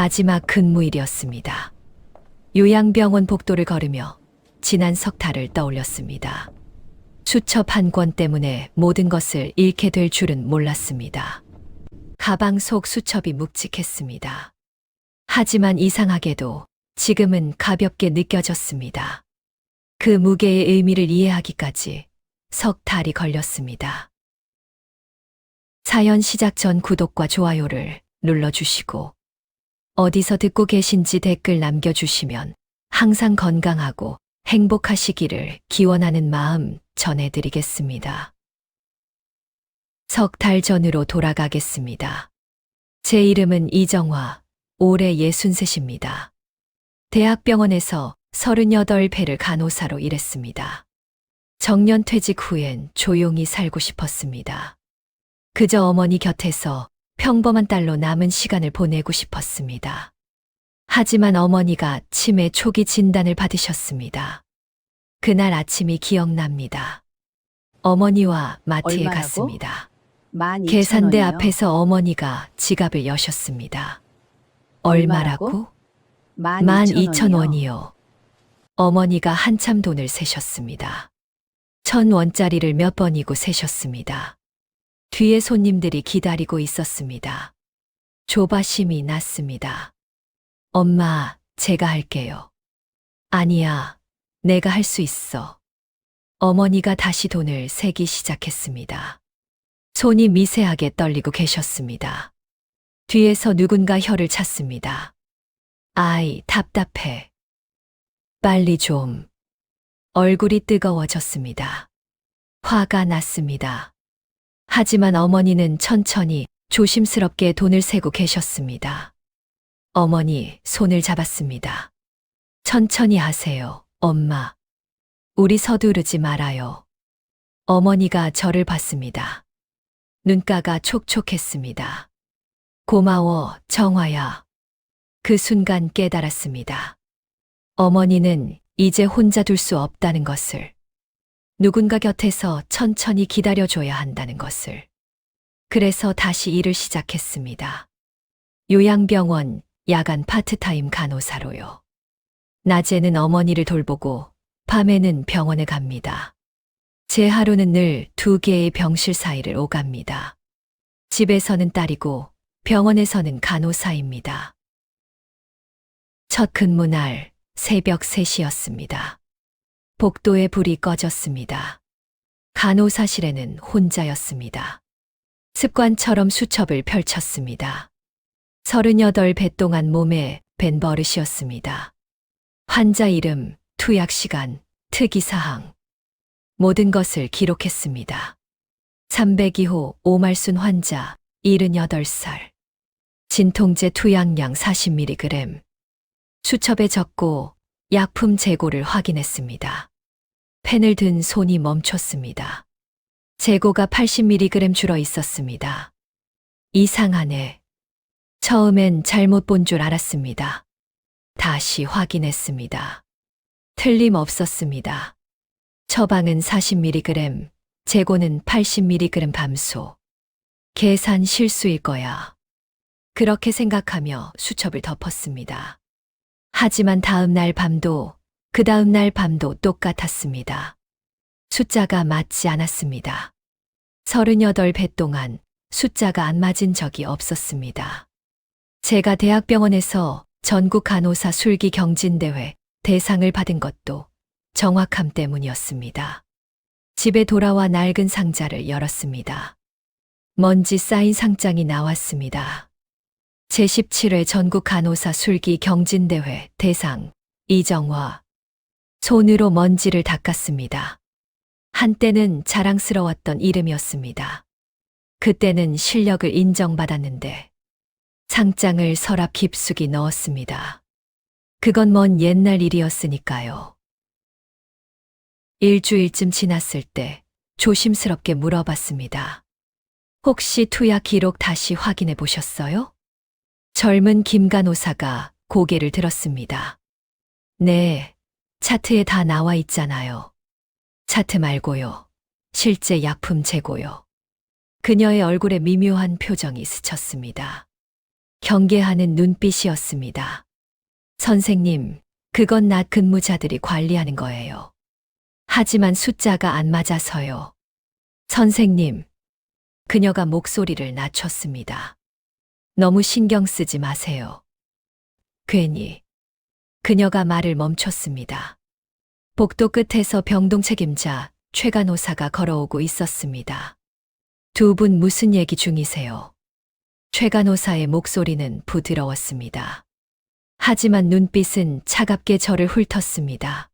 마지막 근무일이었습니다. 요양병원 복도를 걸으며 지난 석 달을 떠올렸습니다. 수첩 한 권 때문에 모든 것을 잃게 될 줄은 몰랐습니다. 가방 속 수첩이 묵직했습니다. 하지만 이상하게도 지금은 가볍게 느껴졌습니다. 그 무게의 의미를 이해하기까지 석 달이 걸렸습니다. 사연 시작 전 구독과 좋아요를 눌러주시고 어디서 듣고 계신지 댓글 남겨주시면 항상 건강하고 행복하시기를 기원하는 마음 전해드리겠습니다. 석 달 전으로 돌아가겠습니다. 제 이름은 이정화, 올해 63입니다. 대학병원에서 38회를 간호사로 일했습니다. 정년 퇴직 후엔 조용히 살고 싶었습니다. 그저 어머니 곁에서 평범한 딸로 남은 시간을 보내고 싶었습니다. 하지만 어머니가 치매 초기 진단을 받으셨습니다. 그날 아침이 기억납니다. 어머니와 마트에 얼마라고? 갔습니다. 12,000원이요. 계산대 앞에서 어머니가 지갑을 여셨습니다. 얼마라고? 12,000원이요. 어머니가 한참 돈을 세셨습니다. 1,000원짜리를 몇 번이고 세셨습니다. 뒤에 손님들이 기다리고 있었습니다. 조바심이 났습니다. 엄마, 제가 할게요. 아니야, 내가 할 수 있어. 어머니가 다시 돈을 세기 시작했습니다. 손이 미세하게 떨리고 계셨습니다. 뒤에서 누군가 혀를 찼습니다. 아이, 답답해. 빨리 좀. 얼굴이 뜨거워졌습니다. 화가 났습니다. 하지만 어머니는 천천히 조심스럽게 돈을 세고 계셨습니다. 어머니, 손을 잡았습니다. 천천히 하세요, 엄마. 우리 서두르지 말아요. 어머니가 저를 봤습니다. 눈가가 촉촉했습니다. 고마워, 정화야. 그 순간 깨달았습니다. 어머니는 이제 혼자 둘 수 없다는 것을. 누군가 곁에서 천천히 기다려줘야 한다는 것을. 그래서 다시 일을 시작했습니다. 요양병원 야간 파트타임 간호사로요. 낮에는 어머니를 돌보고 밤에는 병원에 갑니다. 제 하루는 늘 2개의 병실 사이를 오갑니다. 집에서는 딸이고 병원에서는 간호사입니다. 첫 근무날 새벽 3시였습니다. 복도에 불이 꺼졌습니다. 간호사실에는 혼자였습니다. 습관처럼 수첩을 펼쳤습니다. 38배 동안 몸에 밴 버릇이었습니다. 환자 이름, 투약 시간, 특이사항. 모든 것을 기록했습니다. 302호 오말순 환자, 78살. 진통제 투약량 40mg. 수첩에 적고 약품 재고를 확인했습니다. 펜을 든 손이 멈췄습니다. 재고가 80mg 줄어 있었습니다. 이상하네. 처음엔 잘못 본 줄 알았습니다. 다시 확인했습니다. 틀림없었습니다. 처방은 40mg, 재고는 80mg 감소. 계산 실수일 거야. 그렇게 생각하며 수첩을 덮었습니다. 하지만 그 다음 날 밤도 똑같았습니다. 숫자가 맞지 않았습니다. 38배 동안 숫자가 안 맞은 적이 없었습니다. 제가 대학병원에서 전국 간호사 술기 경진대회 대상을 받은 것도 정확함 때문이었습니다. 집에 돌아와 낡은 상자를 열었습니다. 먼지 쌓인 상장이 나왔습니다. 제17회 전국 간호사 술기 경진대회 대상 이정화. 손으로 먼지를 닦았습니다. 한때는 자랑스러웠던 이름이었습니다. 그때는 실력을 인정받았는데 상장을 서랍 깊숙이 넣었습니다. 그건 먼 옛날 일이었으니까요. 일주일쯤 지났을 때 조심스럽게 물어봤습니다. 혹시 투약 기록 다시 확인해 보셨어요? 젊은 김 간호사가 고개를 들었습니다. 네, 차트에 다 나와 있잖아요. 차트 말고요. 실제 약품 재고요. 그녀의 얼굴에 미묘한 표정이 스쳤습니다. 경계하는 눈빛이었습니다. 선생님, 그건 낮 근무자들이 관리하는 거예요. 하지만 숫자가 안 맞아서요. 선생님, 그녀가 목소리를 낮췄습니다. 너무 신경 쓰지 마세요. 괜히. 그녀가 말을 멈췄습니다. 복도 끝에서 병동 책임자 최 간호사가 걸어오고 있었습니다. 두 분 무슨 얘기 중이세요? 최 간호사의 목소리는 부드러웠습니다. 하지만 눈빛은 차갑게 저를 훑었습니다.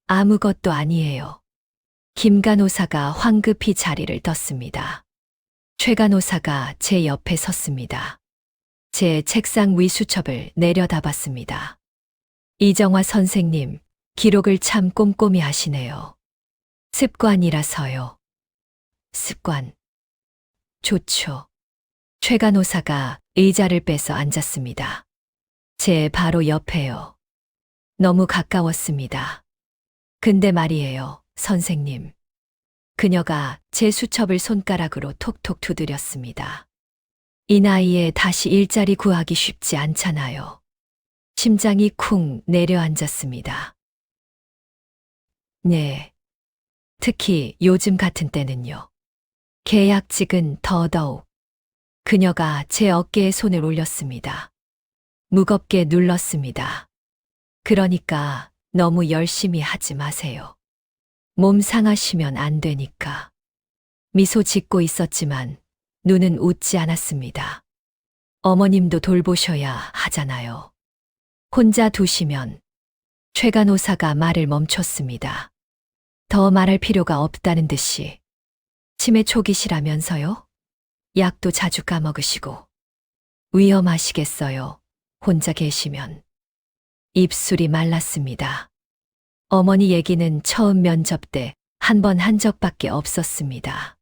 아무것도 아니에요. 김 간호사가 황급히 자리를 떴습니다. 최 간호사가 제 옆에 섰습니다. 제 책상 위 수첩을 내려다봤습니다. 이정화 선생님, 기록을 참 꼼꼼히 하시네요. 습관이라서요. 습관. 좋죠. 최 간호사가 의자를 빼서 앉았습니다. 제 바로 옆에요. 너무 가까웠습니다. 근데 말이에요, 선생님. 그녀가 제 수첩을 손가락으로 톡톡 두드렸습니다. 이 나이에 다시 일자리 구하기 쉽지 않잖아요. 심장이 쿵 내려앉았습니다. 네. 특히 요즘 같은 때는요. 계약직은 더더욱. 그녀가 제 어깨에 손을 올렸습니다. 무겁게 눌렀습니다. 그러니까 너무 열심히 하지 마세요. 몸 상하시면 안 되니까. 미소 짓고 있었지만 눈은 웃지 않았습니다. 어머님도 돌보셔야 하잖아요. 혼자 두시면. 최 간호사가 말을 멈췄습니다. 더 말할 필요가 없다는 듯이. 치매 초기시라면서요? 약도 자주 까먹으시고. 위험하시겠어요. 혼자 계시면. 입술이 말랐습니다. 어머니 얘기는 처음 면접 때 한 번 한 적밖에 없었습니다.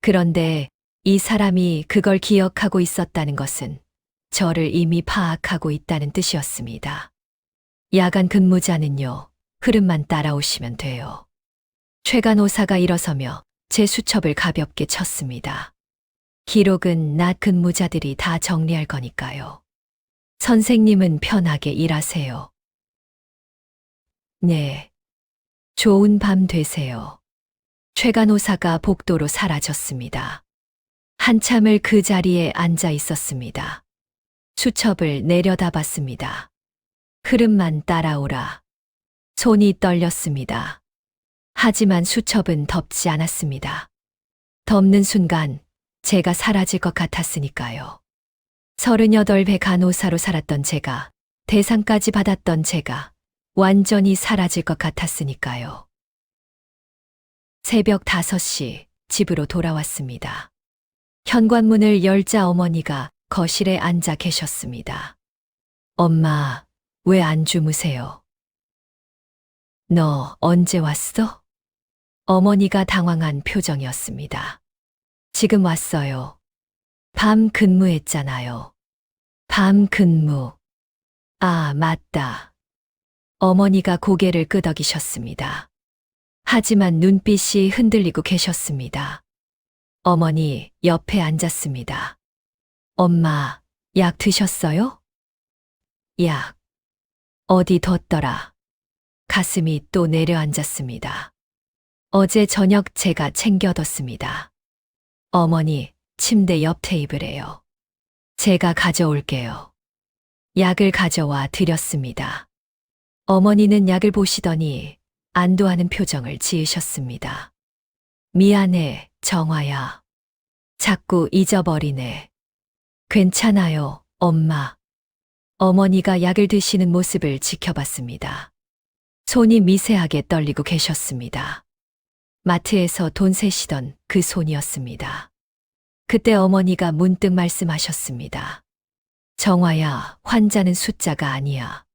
그런데 이 사람이 그걸 기억하고 있었다는 것은 저를 이미 파악하고 있다는 뜻이었습니다. 야간 근무자는요, 흐름만 따라오시면 돼요. 최 간호사가 일어서며 제 수첩을 가볍게 쳤습니다. 기록은 낮 근무자들이 다 정리할 거니까요. 선생님은 편하게 일하세요. 네. 좋은 밤 되세요. 최 간호사가 복도로 사라졌습니다. 한참을 그 자리에 앉아 있었습니다. 수첩을 내려다봤습니다. 흐름만 따라오라. 손이 떨렸습니다. 하지만 수첩은 덮지 않았습니다. 덮는 순간 제가 사라질 것 같았으니까요. 38배 간호사로 살았던 제가, 대상까지 받았던 제가 완전히 사라질 것 같았으니까요. 새벽 5시 집으로 돌아왔습니다. 현관문을 열자 어머니가 거실에 앉아 계셨습니다. 엄마, 왜 안 주무세요? 너 언제 왔어? 어머니가 당황한 표정이었습니다. 지금 왔어요. 밤 근무했잖아요. 밤 근무. 아, 맞다. 어머니가 고개를 끄덕이셨습니다. 하지만 눈빛이 흔들리고 계셨습니다. 어머니 옆에 앉았습니다. 엄마, 약 드셨어요? 약. 어디 뒀더라? 가슴이 또 내려앉았습니다. 어제 저녁 제가 챙겨뒀습니다. 어머니, 침대 옆 테이블에요. 제가 가져올게요. 약을 가져와 드렸습니다. 어머니는 약을 보시더니 안도하는 표정을 지으셨습니다. 미안해, 정화야. 자꾸 잊어버리네. 괜찮아요, 엄마. 어머니가 약을 드시는 모습을 지켜봤습니다. 손이 미세하게 떨리고 계셨습니다. 마트에서 돈 세시던 그 손이었습니다. 그때 어머니가 문득 말씀하셨습니다. 정화야, 환자는 숫자가 아니야.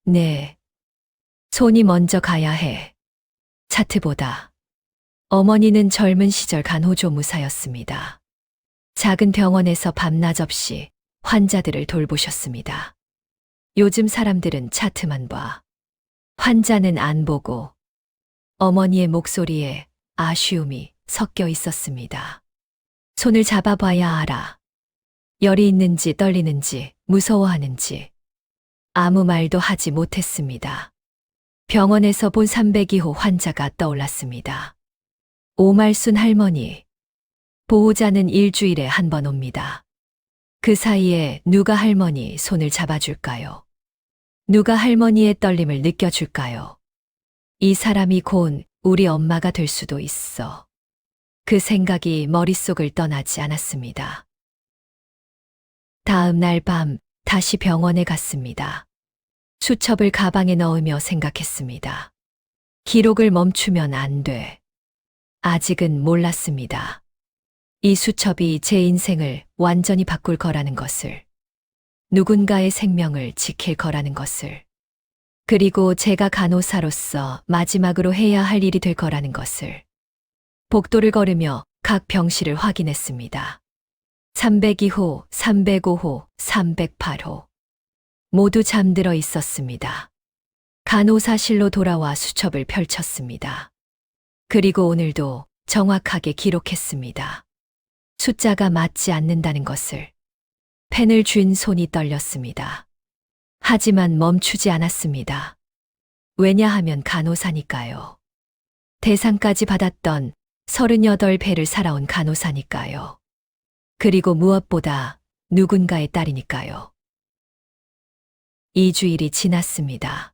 네. 손이 먼저 가야 해. 차트보다. 어머니는 젊은 시절 간호조무사였습니다. 작은 병원에서 밤낮 없이 환자들을 돌보셨습니다. 요즘 사람들은 차트만 봐. 환자는 안 보고. 어머니의 목소리에 아쉬움이 섞여 있었습니다. 손을 잡아봐야 알아. 열이 있는지 떨리는지 무서워하는지 아무 말도 하지 못했습니다. 병원에서 본 302호 환자가 떠올랐습니다. 오말순 할머니. 보호자는 일주일에 한 번 옵니다. 그 사이에 누가 할머니 손을 잡아줄까요? 누가 할머니의 떨림을 느껴줄까요? 이 사람이 곧 우리 엄마가 될 수도 있어. 그 생각이 머릿속을 떠나지 않았습니다. 다음 날 밤 다시 병원에 갔습니다. 수첩을 가방에 넣으며 생각했습니다. 기록을 멈추면 안 돼. 아직은 몰랐습니다. 이 수첩이 제 인생을 완전히 바꿀 거라는 것을, 누군가의 생명을 지킬 거라는 것을, 그리고 제가 간호사로서 마지막으로 해야 할 일이 될 거라는 것을. 복도를 걸으며 각 병실을 확인했습니다. 302호, 305호, 308호. 모두 잠들어 있었습니다. 간호사실로 돌아와 수첩을 펼쳤습니다. 그리고 오늘도 정확하게 기록했습니다. 숫자가 맞지 않는다는 것을. 펜을 쥔 손이 떨렸습니다. 하지만 멈추지 않았습니다. 왜냐하면 간호사니까요. 대상까지 받았던 38배를 살아온 간호사니까요. 그리고 무엇보다 누군가의 딸이니까요. 2주일이 지났습니다.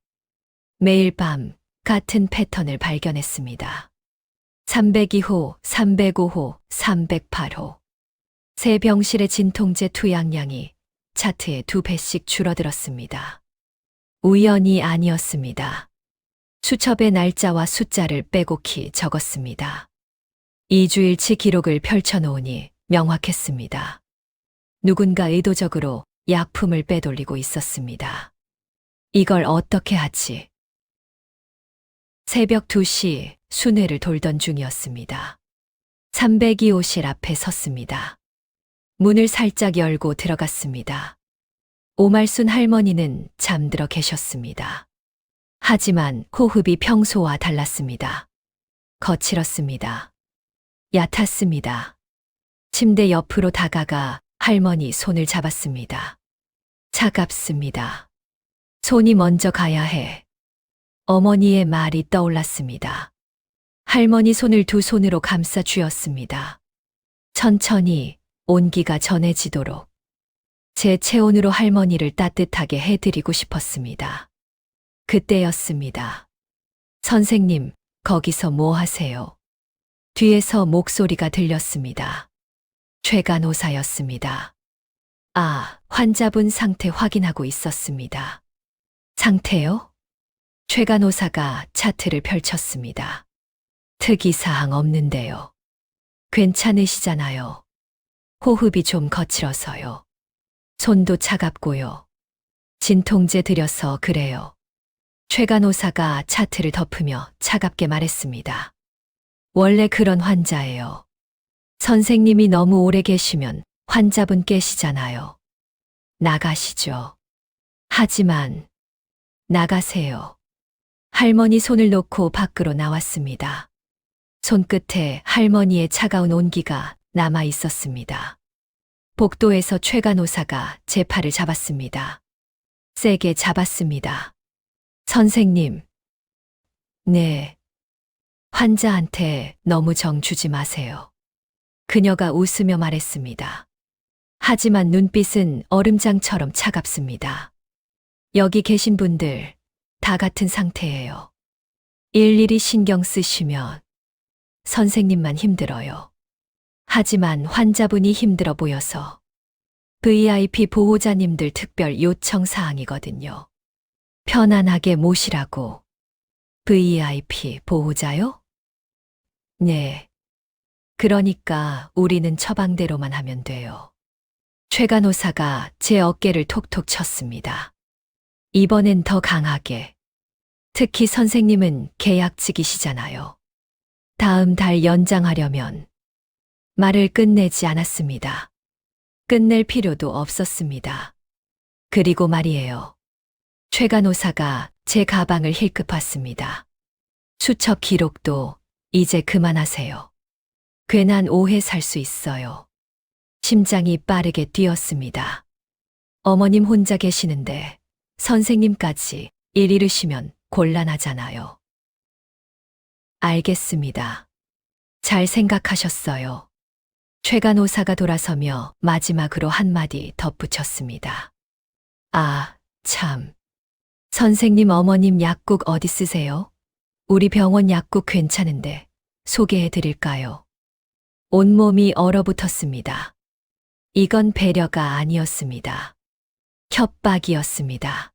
매일 밤 같은 패턴을 발견했습니다. 302호, 305호, 308호. 새 병실의 진통제 투약량이 차트에 2배씩 줄어들었습니다. 우연이 아니었습니다. 수첩에 날짜와 숫자를 빼곡히 적었습니다. 2주일치 기록을 펼쳐놓으니 명확했습니다. 누군가 의도적으로 약품을 빼돌리고 있었습니다. 이걸 어떻게 하지? 새벽 2시 순회를 돌던 중이었습니다. 302호실 앞에 섰습니다. 문을 살짝 열고 들어갔습니다. 오말순 할머니는 잠들어 계셨습니다. 하지만 호흡이 평소와 달랐습니다. 거칠었습니다. 얕았습니다. 침대 옆으로 다가가 할머니 손을 잡았습니다. 차갑습니다. 손이 먼저 가야 해. 어머니의 말이 떠올랐습니다. 할머니 손을 두 손으로 감싸 쥐었습니다. 천천히 온기가 전해지도록. 제 체온으로 할머니를 따뜻하게 해드리고 싶었습니다. 그때였습니다. 선생님, 거기서 뭐 하세요? 뒤에서 목소리가 들렸습니다. 최 간호사였습니다. 환자분 상태 확인하고 있었습니다. 상태요? 최 간호사가 차트를 펼쳤습니다. 특이사항 없는데요. 괜찮으시잖아요. 호흡이 좀 거칠어서요. 손도 차갑고요. 진통제 드려서 그래요. 최 간호사가 차트를 덮으며 차갑게 말했습니다. 원래 그런 환자예요. 선생님이 너무 오래 계시면 환자분 깨시잖아요. 나가시죠. 하지만 나가세요. 할머니 손을 놓고 밖으로 나왔습니다. 손끝에 할머니의 차가운 온기가 남아 있었습니다. 복도에서 최 간호사가 제 팔을 잡았습니다. 세게 잡았습니다. 선생님. 네. 환자한테 너무 정 주지 마세요. 그녀가 웃으며 말했습니다. 하지만 눈빛은 얼음장처럼 차갑습니다. 여기 계신 분들 다 같은 상태예요. 일일이 신경 쓰시면 선생님만 힘들어요. 하지만 환자분이 힘들어 보여서 VIP 보호자님들 특별 요청 사항이거든요. 편안하게 모시라고. VIP 보호자요? 네. 그러니까 우리는 처방대로만 하면 돼요. 최 간호사가 제 어깨를 톡톡 쳤습니다. 이번엔 더 강하게. 특히 선생님은 계약직이시잖아요. 다음 달 연장하려면. 말을 끝내지 않았습니다. 끝낼 필요도 없었습니다. 그리고 말이에요. 최 간호사가 제 가방을 힐끗 봤습니다. 수첩 기록도 이제 그만하세요. 괜한 오해 살 수 있어요. 심장이 빠르게 뛰었습니다. 어머님 혼자 계시는데 선생님까지 일 잃으시면 곤란하잖아요. 알겠습니다. 잘 생각하셨어요. 최 간호사가 돌아서며 마지막으로 한마디 덧붙였습니다. 아, 참. 선생님 어머님 약국 어디 쓰세요? 우리 병원 약국 괜찮은데 소개해 드릴까요? 온몸이 얼어붙었습니다. 이건 배려가 아니었습니다. 협박이었습니다.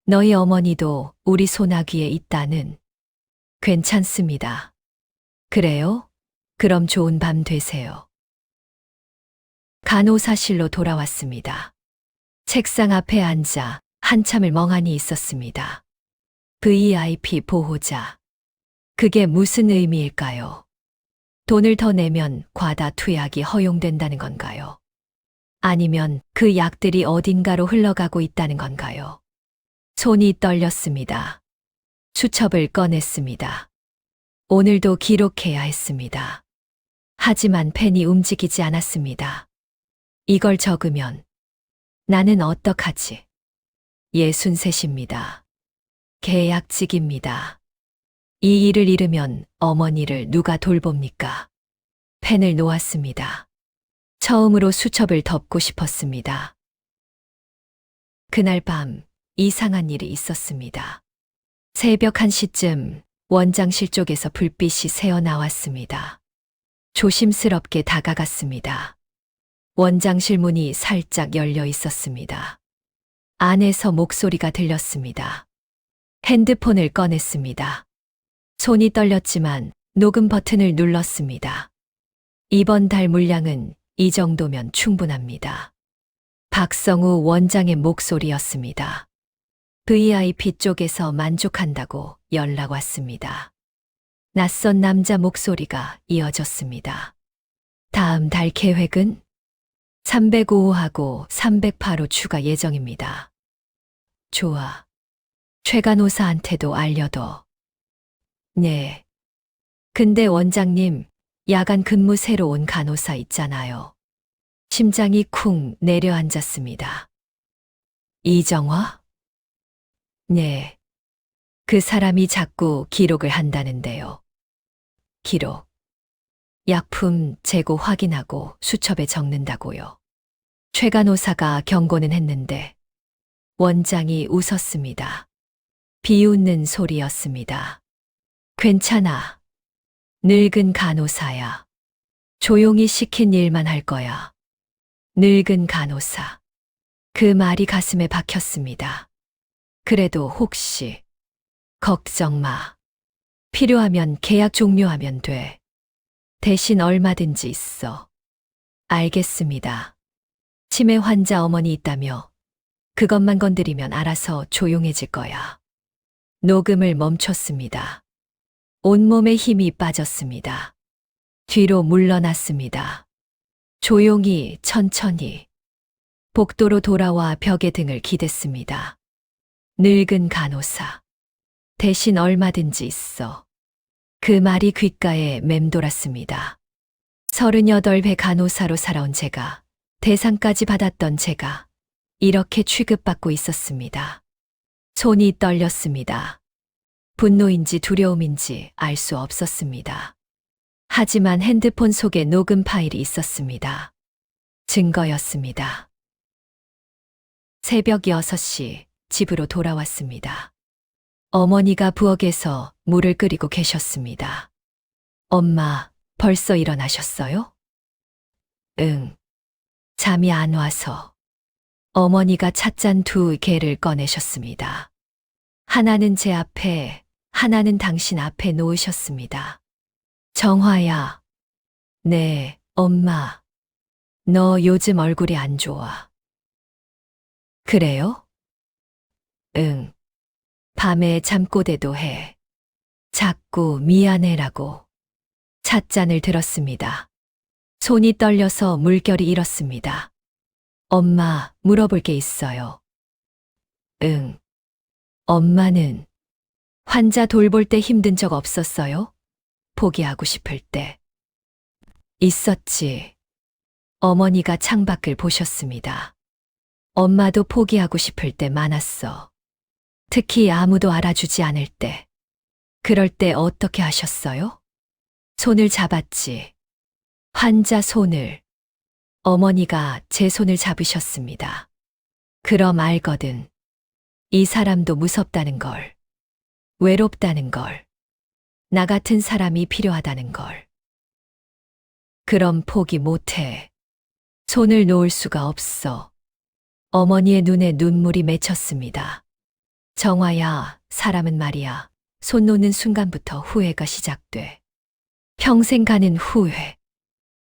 너희 어머니도 우리 소나귀에 있다는. 괜찮습니다. 그래요? 그럼 좋은 밤 되세요. 간호사실로 돌아왔습니다. 책상 앞에 앉아 한참을 멍하니 있었습니다. VIP 보호자. 그게 무슨 의미일까요? 돈을 더 내면 과다 투약이 허용된다는 건가요? 아니면 그 약들이 어딘가로 흘러가고 있다는 건가요? 손이 떨렸습니다. 수첩을 꺼냈습니다. 오늘도 기록해야 했습니다. 하지만 펜이 움직이지 않았습니다. 이걸 적으면 나는 어떡하지? 63입니다. 계약직입니다. 이 일을 잃으면 어머니를 누가 돌봅니까? 펜을 놓았습니다. 처음으로 수첩을 덮고 싶었습니다. 그날 밤 이상한 일이 있었습니다. 새벽 1시쯤 원장실 쪽에서 불빛이 새어 나왔습니다. 조심스럽게 다가갔습니다. 원장실 문이 살짝 열려 있었습니다. 안에서 목소리가 들렸습니다. 핸드폰을 꺼냈습니다. 손이 떨렸지만 녹음 버튼을 눌렀습니다. 이번 달 물량은 이 정도면 충분합니다. 박성우 원장의 목소리였습니다. VIP 쪽에서 만족한다고 연락 왔습니다. 낯선 남자 목소리가 이어졌습니다. 다음 달 계획은 305하고 308호 추가 예정입니다. 좋아. 최 간호사한테도 알려둬. 네. 근데 원장님, 야간 근무 새로 온 간호사 있잖아요. 심장이 쿵 내려앉았습니다. 이정화? 네. 그 사람이 자꾸 기록을 한다는데요. 기록. 약품 재고 확인하고 수첩에 적는다고요. 최 간호사가 경고는 했는데 원장이 웃었습니다. 비웃는 소리였습니다. 괜찮아. 늙은 간호사야. 조용히 시킨 일만 할 거야. 늙은 간호사. 그 말이 가슴에 박혔습니다. 그래도 혹시 걱정 마. 필요하면 계약 종료하면 돼. 대신 얼마든지 있어. 알겠습니다. 치매 환자 어머니 있다며 그것만 건드리면 알아서 조용해질 거야. 녹음을 멈췄습니다. 온몸에 힘이 빠졌습니다. 뒤로 물러났습니다. 조용히 천천히 복도로 돌아와 벽에 등을 기댔습니다. 늙은 간호사. 대신 얼마든지 있어. 그 말이 귓가에 맴돌았습니다. 38회 간호사로 살아온 제가, 대상까지 받았던 제가 이렇게 취급받고 있었습니다. 손이 떨렸습니다. 분노인지 두려움인지 알 수 없었습니다. 하지만 핸드폰 속에 녹음 파일이 있었습니다. 증거였습니다. 새벽 6시 집으로 돌아왔습니다. 어머니가 부엌에서 물을 끓이고 계셨습니다. 엄마, 벌써 일어나셨어요? 응. 잠이 안 와서. 어머니가 찻잔 2개를 꺼내셨습니다. 하나는 제 앞에, 하나는 당신 앞에 놓으셨습니다. 정화야. 네, 엄마. 너 요즘 얼굴이 안 좋아. 그래요? 응. 밤에 잠꼬대도 해. 자꾸 미안해라고. 찻잔을 들었습니다. 손이 떨려서 물결이 일었습니다. 엄마, 물어볼 게 있어요. 응. 엄마는 환자 돌볼 때 힘든 적 없었어요? 포기하고 싶을 때. 있었지. 어머니가 창밖을 보셨습니다. 엄마도 포기하고 싶을 때 많았어. 특히 아무도 알아주지 않을 때. 그럴 때 어떻게 하셨어요? 손을 잡았지. 환자 손을. 어머니가 제 손을 잡으셨습니다. 그럼 알거든. 이 사람도 무섭다는 걸. 외롭다는 걸. 나 같은 사람이 필요하다는 걸. 그럼 포기 못해. 손을 놓을 수가 없어. 어머니의 눈에 눈물이 맺혔습니다. 정화야, 사람은 말이야. 손 놓는 순간부터 후회가 시작돼. 평생 가는 후회.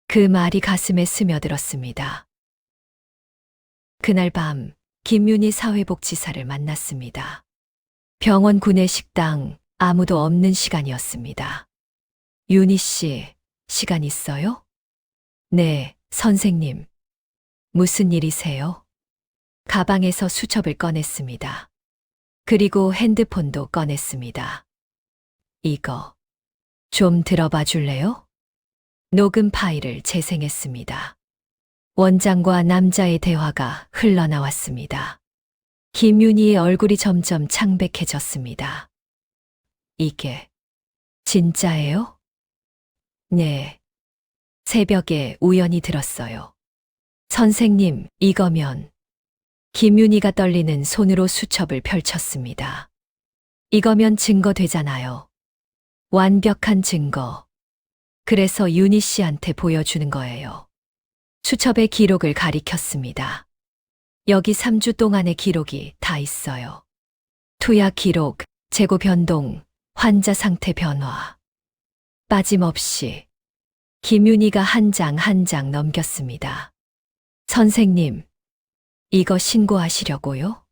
그 말이 가슴에 스며들었습니다. 그날 밤, 김윤희 사회복지사를 만났습니다. 병원 구내 식당, 아무도 없는 시간이었습니다. 윤희 씨, 시간 있어요? 네, 선생님. 무슨 일이세요? 가방에서 수첩을 꺼냈습니다. 그리고 핸드폰도 꺼냈습니다. 이거 좀 들어봐 줄래요? 녹음 파일을 재생했습니다. 원장과 남자의 대화가 흘러나왔습니다. 김윤희의 얼굴이 점점 창백해졌습니다. 이게 진짜예요? 네. 새벽에 우연히 들었어요. 선생님, 이거면. 김윤희가 떨리는 손으로 수첩을 펼쳤습니다. 이거면 증거 되잖아요. 완벽한 증거. 그래서 윤희 씨한테 보여주는 거예요. 수첩의 기록을 가리켰습니다. 여기 3주 동안의 기록이 다 있어요. 투약 기록, 재고 변동, 환자 상태 변화. 빠짐없이. 김윤희가 한 장 한 장 넘겼습니다. 선생님, 이거 신고하시려고요?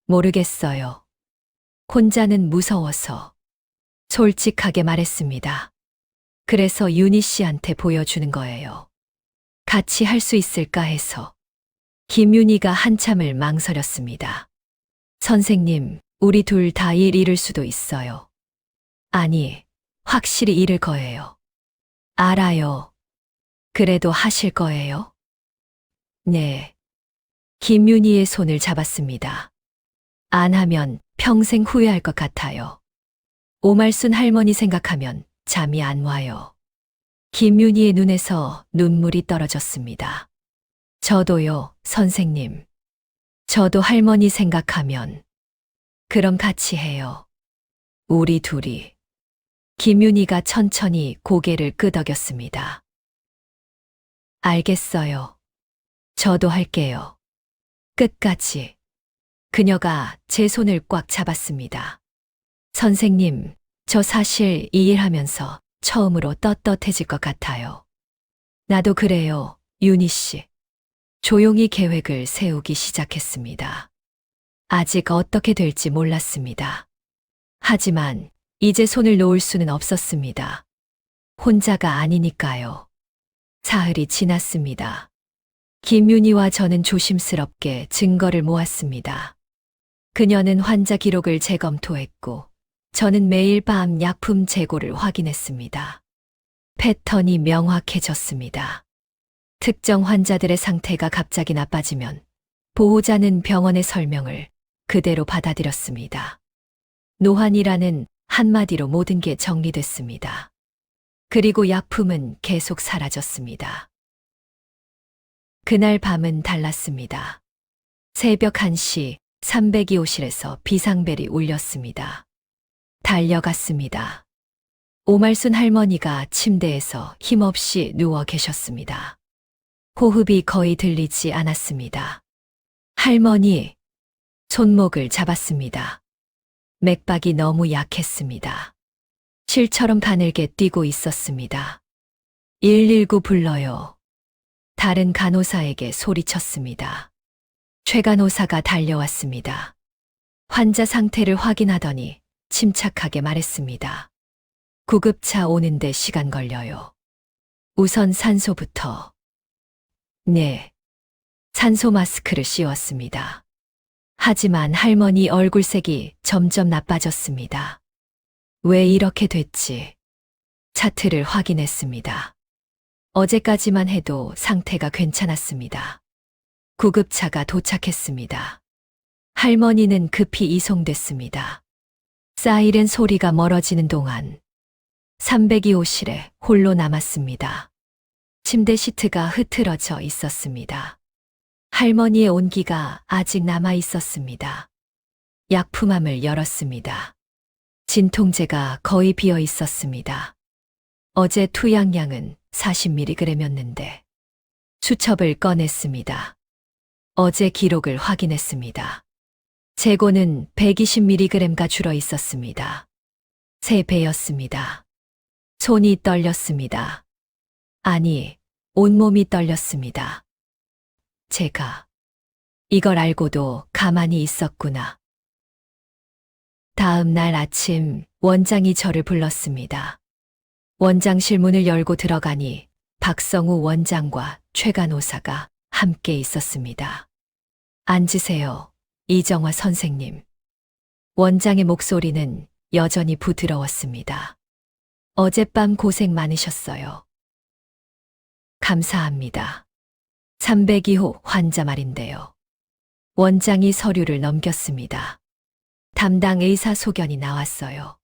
모르겠어요. 혼자는 무서워서. 솔직하게 말했습니다. 그래서 윤희 씨한테 보여주는 거예요. 같이 할 수 있을까 해서. 김윤희가 한참을 망설였습니다. 선생님, 우리 둘 다 일 잃을 수도 있어요. 아니, 확실히 잃을 거예요. 알아요. 그래도 하실 거예요? 네. 김윤희의 손을 잡았습니다. 안 하면 평생 후회할 것 같아요. 오말순 할머니 생각하면 잠이 안 와요. 김윤희의 눈에서 눈물이 떨어졌습니다. 저도요, 선생님. 저도 할머니 생각하면. 그럼 같이 해요. 우리 둘이. 김윤희가 천천히 고개를 끄덕였습니다. 알겠어요. 저도 할게요. 끝까지. 그녀가 제 손을 꽉 잡았습니다. 선생님, 저 사실 이 일하면서 처음으로 떳떳해질 것 같아요. 나도 그래요, 윤희 씨. 조용히 계획을 세우기 시작했습니다. 아직 어떻게 될지 몰랐습니다. 하지만 이제 손을 놓을 수는 없었습니다. 혼자가 아니니까요. 사흘이 지났습니다. 김윤희와 저는 조심스럽게 증거를 모았습니다. 그녀는 환자 기록을 재검토했고, 저는 매일 밤 약품 재고를 확인했습니다. 패턴이 명확해졌습니다. 특정 환자들의 상태가 갑자기 나빠지면 보호자는 병원의 설명을 그대로 받아들였습니다. 노환이라는 한마디로 모든 게 정리됐습니다. 그리고 약품은 계속 사라졌습니다. 그날 밤은 달랐습니다. 새벽 1시 302호실에서 비상벨이 울렸습니다. 달려갔습니다. 오말순 할머니가 침대에서 힘없이 누워 계셨습니다. 호흡이 거의 들리지 않았습니다. 할머니, 손목을 잡았습니다. 맥박이 너무 약했습니다. 실처럼 가늘게 뛰고 있었습니다. 119 불러요. 다른 간호사에게 소리쳤습니다. 최 간호사가 달려왔습니다. 환자 상태를 확인하더니 침착하게 말했습니다. 구급차 오는데 시간 걸려요. 우선 산소부터. 네. 산소 마스크를 씌웠습니다. 하지만 할머니 얼굴색이 점점 나빠졌습니다. 왜 이렇게 됐지? 차트를 확인했습니다. 어제까지만 해도 상태가 괜찮았습니다. 구급차가 도착했습니다. 할머니는 급히 이송됐습니다. 사이렌 소리가 멀어지는 동안 302호실에 홀로 남았습니다. 침대 시트가 흐트러져 있었습니다. 할머니의 온기가 아직 남아 있었습니다. 약품함을 열었습니다. 진통제가 거의 비어 있었습니다. 어제 투약량은 40mg이었는데 수첩을 꺼냈습니다. 어제 기록을 확인했습니다. 재고는 120mg가 줄어 있었습니다. 3배였습니다. 손이 떨렸습니다. 아니, 온몸이 떨렸습니다. 제가 이걸 알고도 가만히 있었구나. 다음 날 아침 원장이 저를 불렀습니다. 원장실 문을 열고 들어가니 박성우 원장과 최 간호사가 함께 있었습니다. 앉으세요, 이정화 선생님. 원장의 목소리는 여전히 부드러웠습니다. 어젯밤 고생 많으셨어요. 감사합니다. 302호 환자 말인데요. 원장이 서류를 넘겼습니다. 담당 의사 소견이 나왔어요.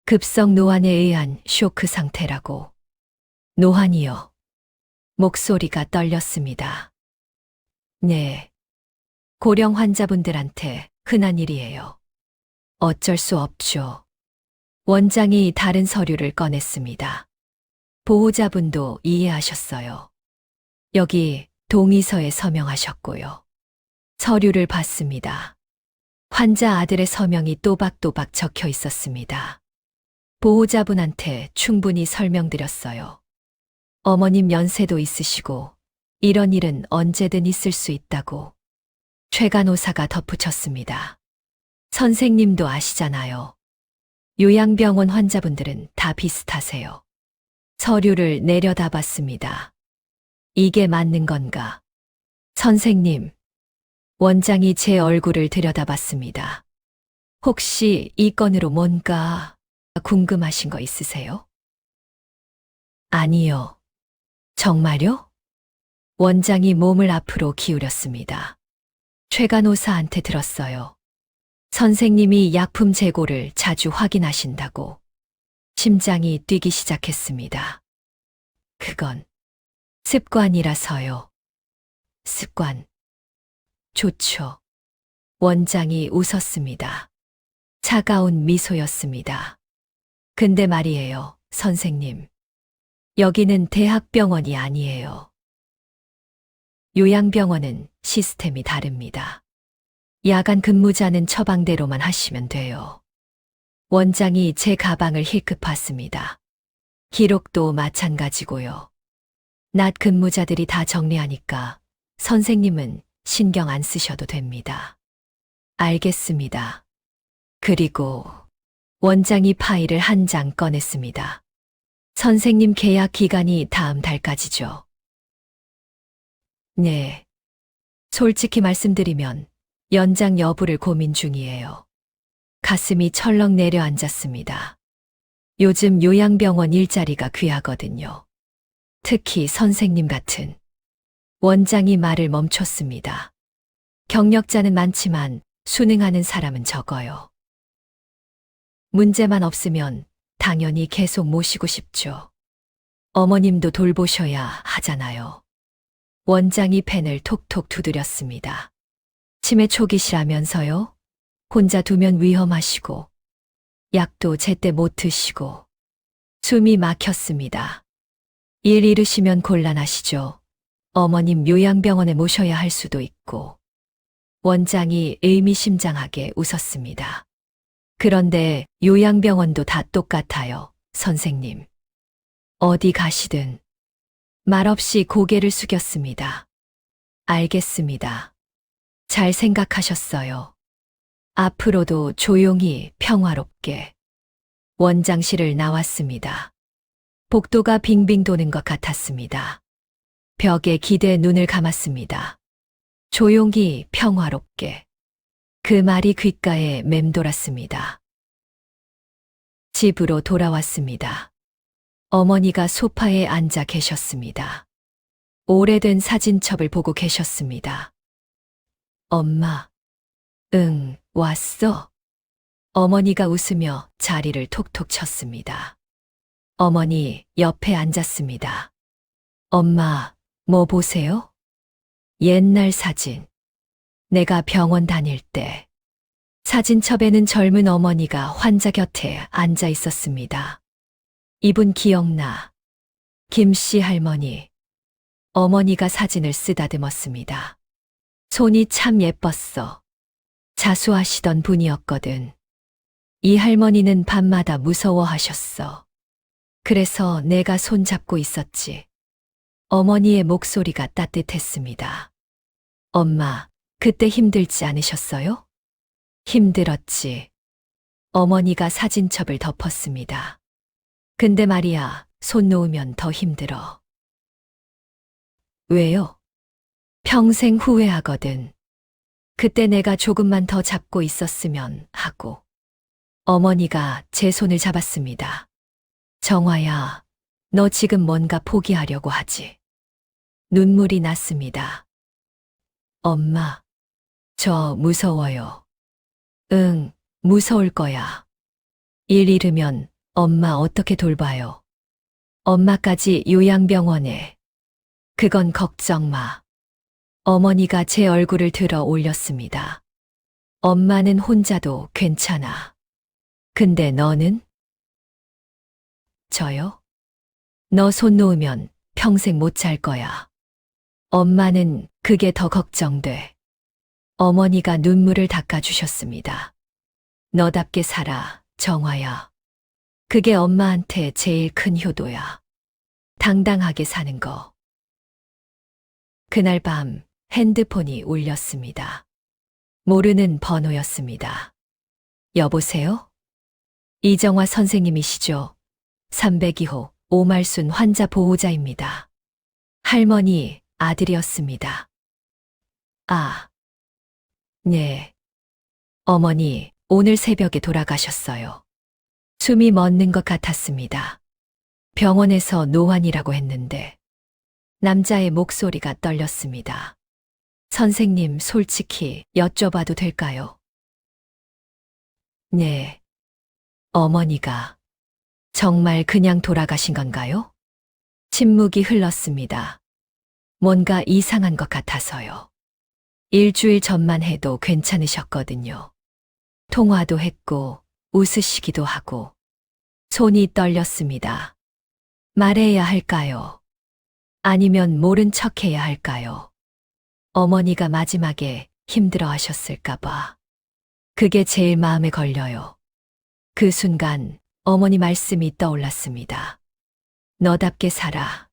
급성 노환에 의한 쇼크 상태라고. 노환이요. 목소리가 떨렸습니다. 네. 고령 환자분들한테 흔한 일이에요. 어쩔 수 없죠. 원장이 다른 서류를 꺼냈습니다. 보호자분도 이해하셨어요. 여기 동의서에 서명하셨고요. 서류를 봤습니다. 환자 아들의 서명이 또박또박 적혀 있었습니다. 보호자분한테 충분히 설명드렸어요. 어머님 연세도 있으시고 이런 일은 언제든 있을 수 있다고. 최 간호사가 덧붙였습니다. 선생님도 아시잖아요. 요양병원 환자분들은 다 비슷하세요. 서류를 내려다봤습니다. 이게 맞는 건가? 선생님. 원장이 제 얼굴을 들여다봤습니다. 혹시 이 건으로 뭔가 궁금하신 거 있으세요? 아니요. 정말요? 원장이 몸을 앞으로 기울였습니다. 최 간호사한테 들었어요. 선생님이 약품 재고를 자주 확인하신다고. 심장이 뛰기 시작했습니다. 그건 습관이라서요. 습관. 좋죠. 원장이 웃었습니다. 차가운 미소였습니다. 근데 말이에요, 선생님. 여기는 대학병원이 아니에요. 요양병원은 시스템이 다릅니다. 야간 근무자는 처방대로만 하시면 돼요. 원장이 제 가방을 힐끗 봤습니다. 기록도 마찬가지고요. 낮 근무자들이 다 정리하니까 선생님은 신경 안 쓰셔도 됩니다. 알겠습니다. 그리고 원장이 파일을 한 장 꺼냈습니다. 선생님 계약 기간이 다음 달까지죠. 네. 솔직히 말씀드리면 연장 여부를 고민 중이에요. 가슴이 철렁 내려앉았습니다. 요즘 요양병원 일자리가 귀하거든요. 특히 선생님 같은. 원장이 말을 멈췄습니다. 경력자는 많지만 순응하는 사람은 적어요. 문제만 없으면 당연히 계속 모시고 싶죠. 어머님도 돌보셔야 하잖아요. 원장이 펜을 톡톡 두드렸습니다. 치매 초기시라면서요? 혼자 두면 위험하시고, 약도 제때 못 드시고, 숨이 막혔습니다. 일 잃으시면 곤란하시죠. 어머님 요양병원에 모셔야 할 수도 있고. 원장이 의미심장하게 웃었습니다. 그런데 요양병원도 다 똑같아요, 선생님. 어디 가시든. 말없이 고개를 숙였습니다. 알겠습니다. 잘 생각하셨어요. 앞으로도 조용히 평화롭게. 원장실을 나왔습니다. 복도가 빙빙 도는 것 같았습니다. 벽에 기대 눈을 감았습니다. 조용히 평화롭게. 그 말이 귓가에 맴돌았습니다. 집으로 돌아왔습니다. 어머니가 소파에 앉아 계셨습니다. 오래된 사진첩을 보고 계셨습니다. 엄마, 응, 왔어. 어머니가 웃으며 자리를 톡톡 쳤습니다. 어머니 옆에 앉았습니다. 엄마, 뭐 보세요? 옛날 사진. 내가 병원 다닐 때. 사진첩에는 젊은 어머니가 환자 곁에 앉아 있었습니다. 이분 기억나. 김씨 할머니. 어머니가 사진을 쓰다듬었습니다. 손이 참 예뻤어. 자수하시던 분이었거든. 이 할머니는 밤마다 무서워하셨어. 그래서 내가 손잡고 있었지. 어머니의 목소리가 따뜻했습니다. 엄마, 그때 힘들지 않으셨어요? 힘들었지. 어머니가 사진첩을 덮었습니다. 근데 말이야, 손 놓으면 더 힘들어. 왜요? 평생 후회하거든. 그때 내가 조금만 더 잡고 있었으면 하고. 어머니가 제 손을 잡았습니다. 정화야, 너 지금 뭔가 포기하려고 하지. 눈물이 났습니다. 엄마, 저 무서워요. 응, 무서울 거야. 일 잃으면 엄마 어떻게 돌봐요? 엄마까지 요양병원에. 그건 걱정 마. 어머니가 제 얼굴을 들어 올렸습니다. 엄마는 혼자도 괜찮아. 근데 너는? 저요? 너 손 놓으면 평생 못 잘 거야. 엄마는 그게 더 걱정돼. 어머니가 눈물을 닦아주셨습니다. 너답게 살아, 정화야. 그게 엄마한테 제일 큰 효도야. 당당하게 사는 거. 그날 밤 핸드폰이 울렸습니다. 모르는 번호였습니다. 여보세요? 이정화 선생님이시죠? 302호 오말순 환자 보호자입니다. 할머니, 아들이었습니다. 아, 네. 어머니, 오늘 새벽에 돌아가셨어요. 숨이 멎는 것 같았습니다. 병원에서 노환이라고 했는데 남자의 목소리가 떨렸습니다. 선생님, 솔직히 여쭤봐도 될까요? 네. 어머니가 정말 그냥 돌아가신 건가요? 침묵이 흘렀습니다. 뭔가 이상한 것 같아서요. 일주일 전만 해도 괜찮으셨거든요. 통화도 했고, 웃으시기도 하고, 손이 떨렸습니다. 말해야 할까요? 아니면 모른 척 해야 할까요? 어머니가 마지막에 힘들어 하셨을까봐. 그게 제일 마음에 걸려요. 그 순간 어머니 말씀이 떠올랐습니다. 너답게 살아.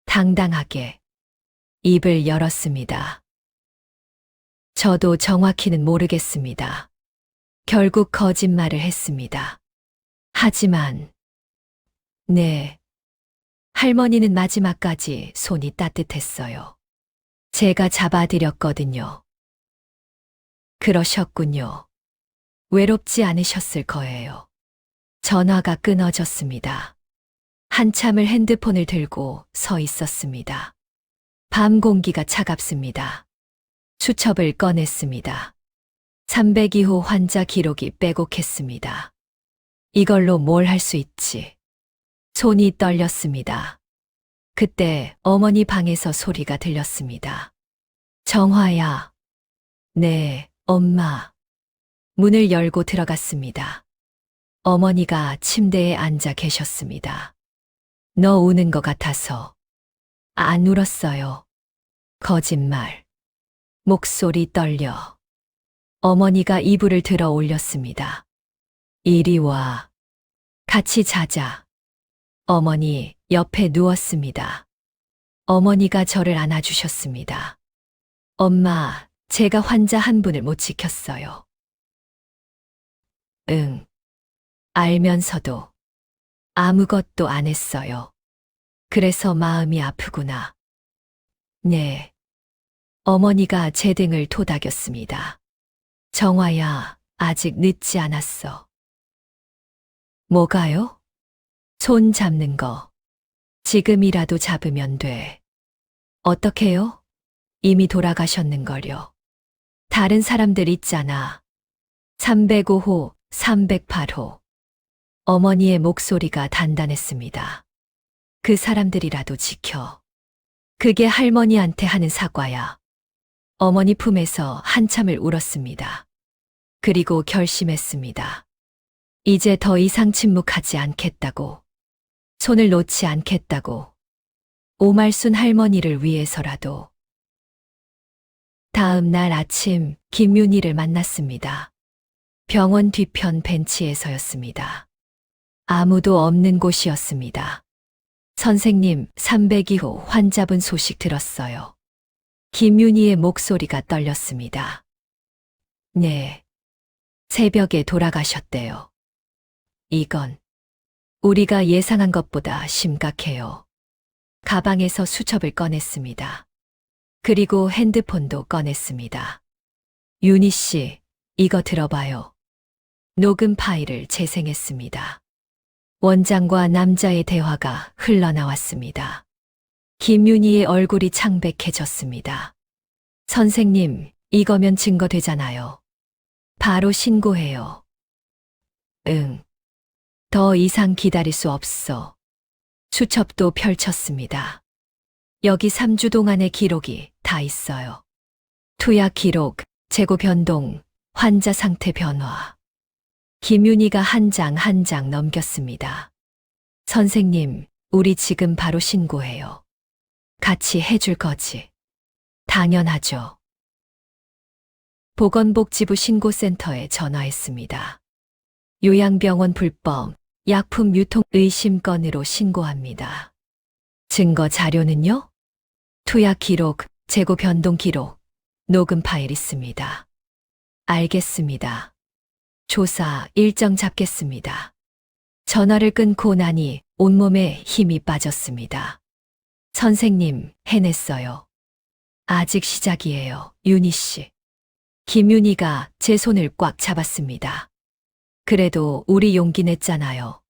당당하게. 입을 열었습니다. 저도 정확히는 모르겠습니다. 결국 거짓말을 했습니다. 하지만, 네. 할머니는 마지막까지 손이 따뜻했어요. 제가 잡아드렸거든요. 그러셨군요. 외롭지 않으셨을 거예요. 전화가 끊어졌습니다. 한참을 핸드폰을 들고 서 있었습니다. 밤 공기가 차갑습니다. 수첩을 꺼냈습니다. 302호 환자 기록이 빼곡했습니다. 이걸로 뭘 할 수 있지? 손이 떨렸습니다. 그때 어머니 방에서 소리가 들렸습니다. 정화야. 네, 엄마. 문을 열고 들어갔습니다. 어머니가 침대에 앉아 계셨습니다. 너 우는 것 같아서. 안 울었어요. 거짓말. 목소리 떨려. 어머니가 이불을 들어 올렸습니다. 이리 와. 같이 자자. 어머니 옆에 누웠습니다. 어머니가 저를 안아주셨습니다. 엄마, 제가 환자 한 분을 못 지켰어요. 응. 알면서도 아무것도 안 했어요. 그래서 마음이 아프구나. 네. 어머니가 제 등을 토닥였습니다. 정화야, 아직 늦지 않았어. 뭐가요? 손 잡는 거. 지금이라도 잡으면 돼. 어떡해요? 이미 돌아가셨는걸요. 다른 사람들 있잖아. 305호, 308호. 어머니의 목소리가 단단했습니다. 그 사람들이라도 지켜. 그게 할머니한테 하는 사과야. 어머니 품에서 한참을 울었습니다. 그리고 결심했습니다. 이제 더 이상 침묵하지 않겠다고. 손을 놓지 않겠다고. 오말순 할머니를 위해서라도. 다음 날 아침 김윤희를 만났습니다. 병원 뒤편 벤치에서였습니다. 아무도 없는 곳이었습니다. 선생님, 302호 환자분 소식 들었어요. 김윤희의 목소리가 떨렸습니다. 네. 새벽에 돌아가셨대요. 이건 우리가 예상한 것보다 심각해요. 가방에서 수첩을 꺼냈습니다. 그리고 핸드폰도 꺼냈습니다. 윤희 씨, 이거 들어봐요. 녹음 파일을 재생했습니다. 원장과 남자의 대화가 흘러나왔습니다. 김윤희의 얼굴이 창백해졌습니다. 선생님, 이거면 증거되잖아요. 바로 신고해요. 응. 더 이상 기다릴 수 없어. 수첩도 펼쳤습니다. 여기 3주 동안의 기록이 다 있어요. 투약 기록, 재고 변동, 환자 상태 변화. 김윤희가 한 장 한 장 넘겼습니다. 선생님, 우리 지금 바로 신고해요. 같이 해줄 거지? 당연하죠. 보건복지부 신고센터에 전화했습니다. 요양병원 불법, 약품 유통 의심 건으로 신고합니다. 증거 자료는요? 투약 기록, 재고 변동 기록, 녹음 파일 있습니다. 알겠습니다. 조사 일정 잡겠습니다. 전화를 끊고 나니 온몸에 힘이 빠졌습니다. 선생님, 해냈어요. 아직 시작이에요, 윤희 씨. 김윤희가 제 손을 꽉 잡았습니다. 그래도 우리 용기 냈잖아요.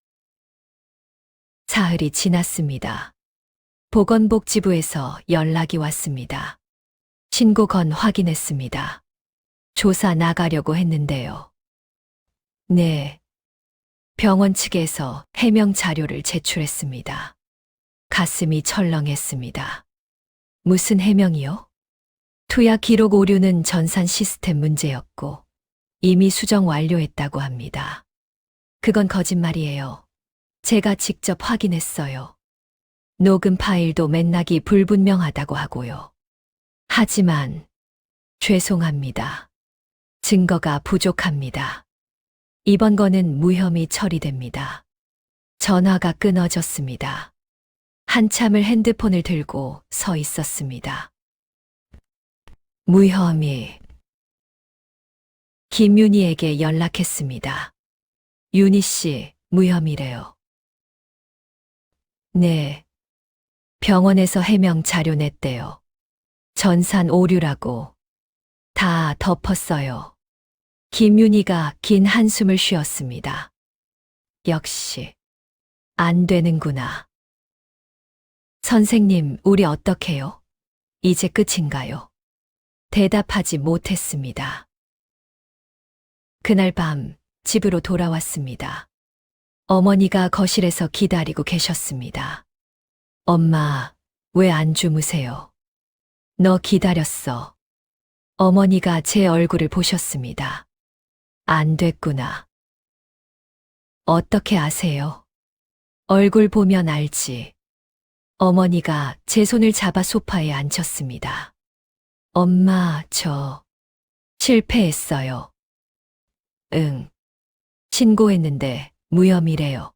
사흘이 지났습니다. 보건복지부에서 연락이 왔습니다. 신고 건 확인했습니다. 조사 나가려고 했는데요. 네. 병원 측에서 해명 자료를 제출했습니다. 가슴이 철렁했습니다. 무슨 해명이요? 투약 기록 오류는 전산 시스템 문제였고 이미 수정 완료했다고 합니다. 그건 거짓말이에요. 제가 직접 확인했어요. 녹음 파일도 맥락이 불분명하다고 하고요. 하지만 죄송합니다. 증거가 부족합니다. 이번 건은 무혐의 처리됩니다. 전화가 끊어졌습니다. 한참을 핸드폰을 들고 서 있었습니다. 무혐의. 김윤희에게 연락했습니다. 윤희 씨, 무혐의래요. 네. 병원에서 해명 자료 냈대요. 전산 오류라고. 다 덮었어요. 김윤희가 긴 한숨을 쉬었습니다. 역시 안 되는구나. 선생님, 우리 어떡해요? 이제 끝인가요? 대답하지 못했습니다. 그날 밤 집으로 돌아왔습니다. 어머니가 거실에서 기다리고 계셨습니다. 엄마, 왜 안 주무세요? 너 기다렸어. 어머니가 제 얼굴을 보셨습니다. 안 됐구나. 어떻게 아세요? 얼굴 보면 알지. 어머니가 제 손을 잡아 소파에 앉혔습니다. 엄마, 저 실패했어요. 응. 신고했는데 무혐의래요.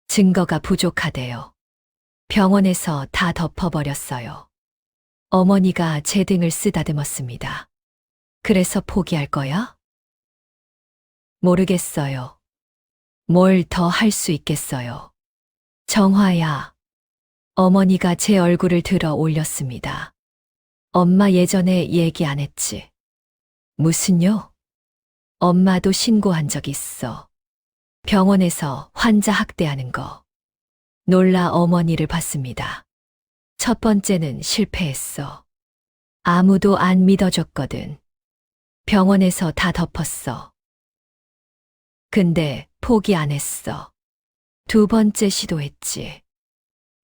증거가 부족하대요. 병원에서 다 덮어버렸어요. 어머니가 제 등을 쓰다듬었습니다. 그래서 포기할 거야? 모르겠어요. 뭘 더 할 수 있겠어요. 정화야. 어머니가 제 얼굴을 들어 올렸습니다. 엄마 예전에 얘기 안 했지? 무슨요? 엄마도 신고한 적 있어. 병원에서 환자 학대하는 거. 놀라 어머니를 봤습니다. 첫 번째는 실패했어. 아무도 안 믿어줬거든. 병원에서 다 덮었어. 근데 포기 안 했어. 두 번째 시도했지.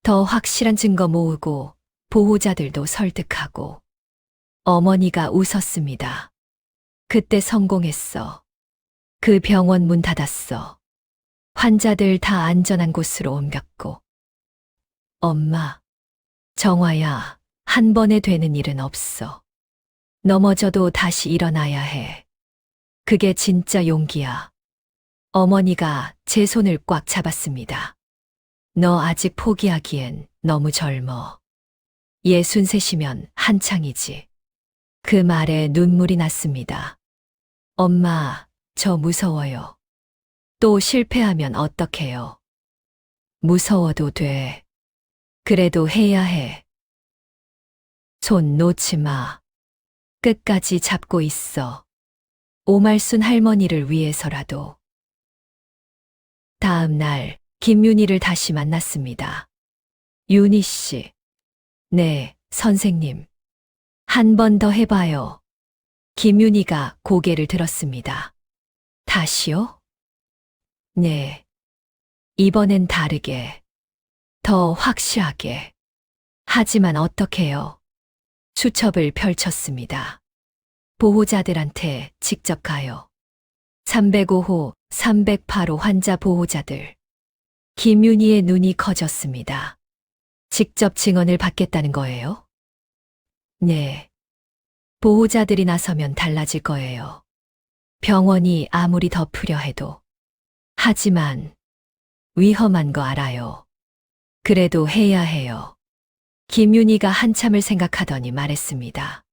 더 확실한 증거 모으고 보호자들도 설득하고. 어머니가 웃었습니다. 그때 성공했어. 그 병원 문 닫았어. 환자들 다 안전한 곳으로 옮겼고. 엄마, 정화야, 한 번에 되는 일은 없어. 넘어져도 다시 일어나야 해. 그게 진짜 용기야. 어머니가 제 손을 꽉 잡았습니다. 너 아직 포기하기엔 너무 젊어. 63이면 한창이지. 그 말에 눈물이 났습니다. 엄마, 저 무서워요. 또 실패하면 어떡해요? 무서워도 돼. 그래도 해야 해. 손 놓지 마. 끝까지 잡고 있어. 오말순 할머니를 위해서라도. 다음 날, 김윤희를 다시 만났습니다. 윤희 씨. 네, 선생님. 한 번 더 해봐요. 김윤희가 고개를 들었습니다. 다시요? 네. 이번엔 다르게. 더 확실하게. 하지만 어떡해요? 수첩을 펼쳤습니다. 보호자들한테 직접 가요. 305호, 308호 환자 보호자들. 김윤희의 눈이 커졌습니다. 직접 증언을 받겠다는 거예요? 네. 보호자들이 나서면 달라질 거예요. 병원이 아무리 덮으려 해도. 하지만 위험한 거 알아요. 그래도 해야 해요. 김윤희가 한참을 생각하더니 말했습니다.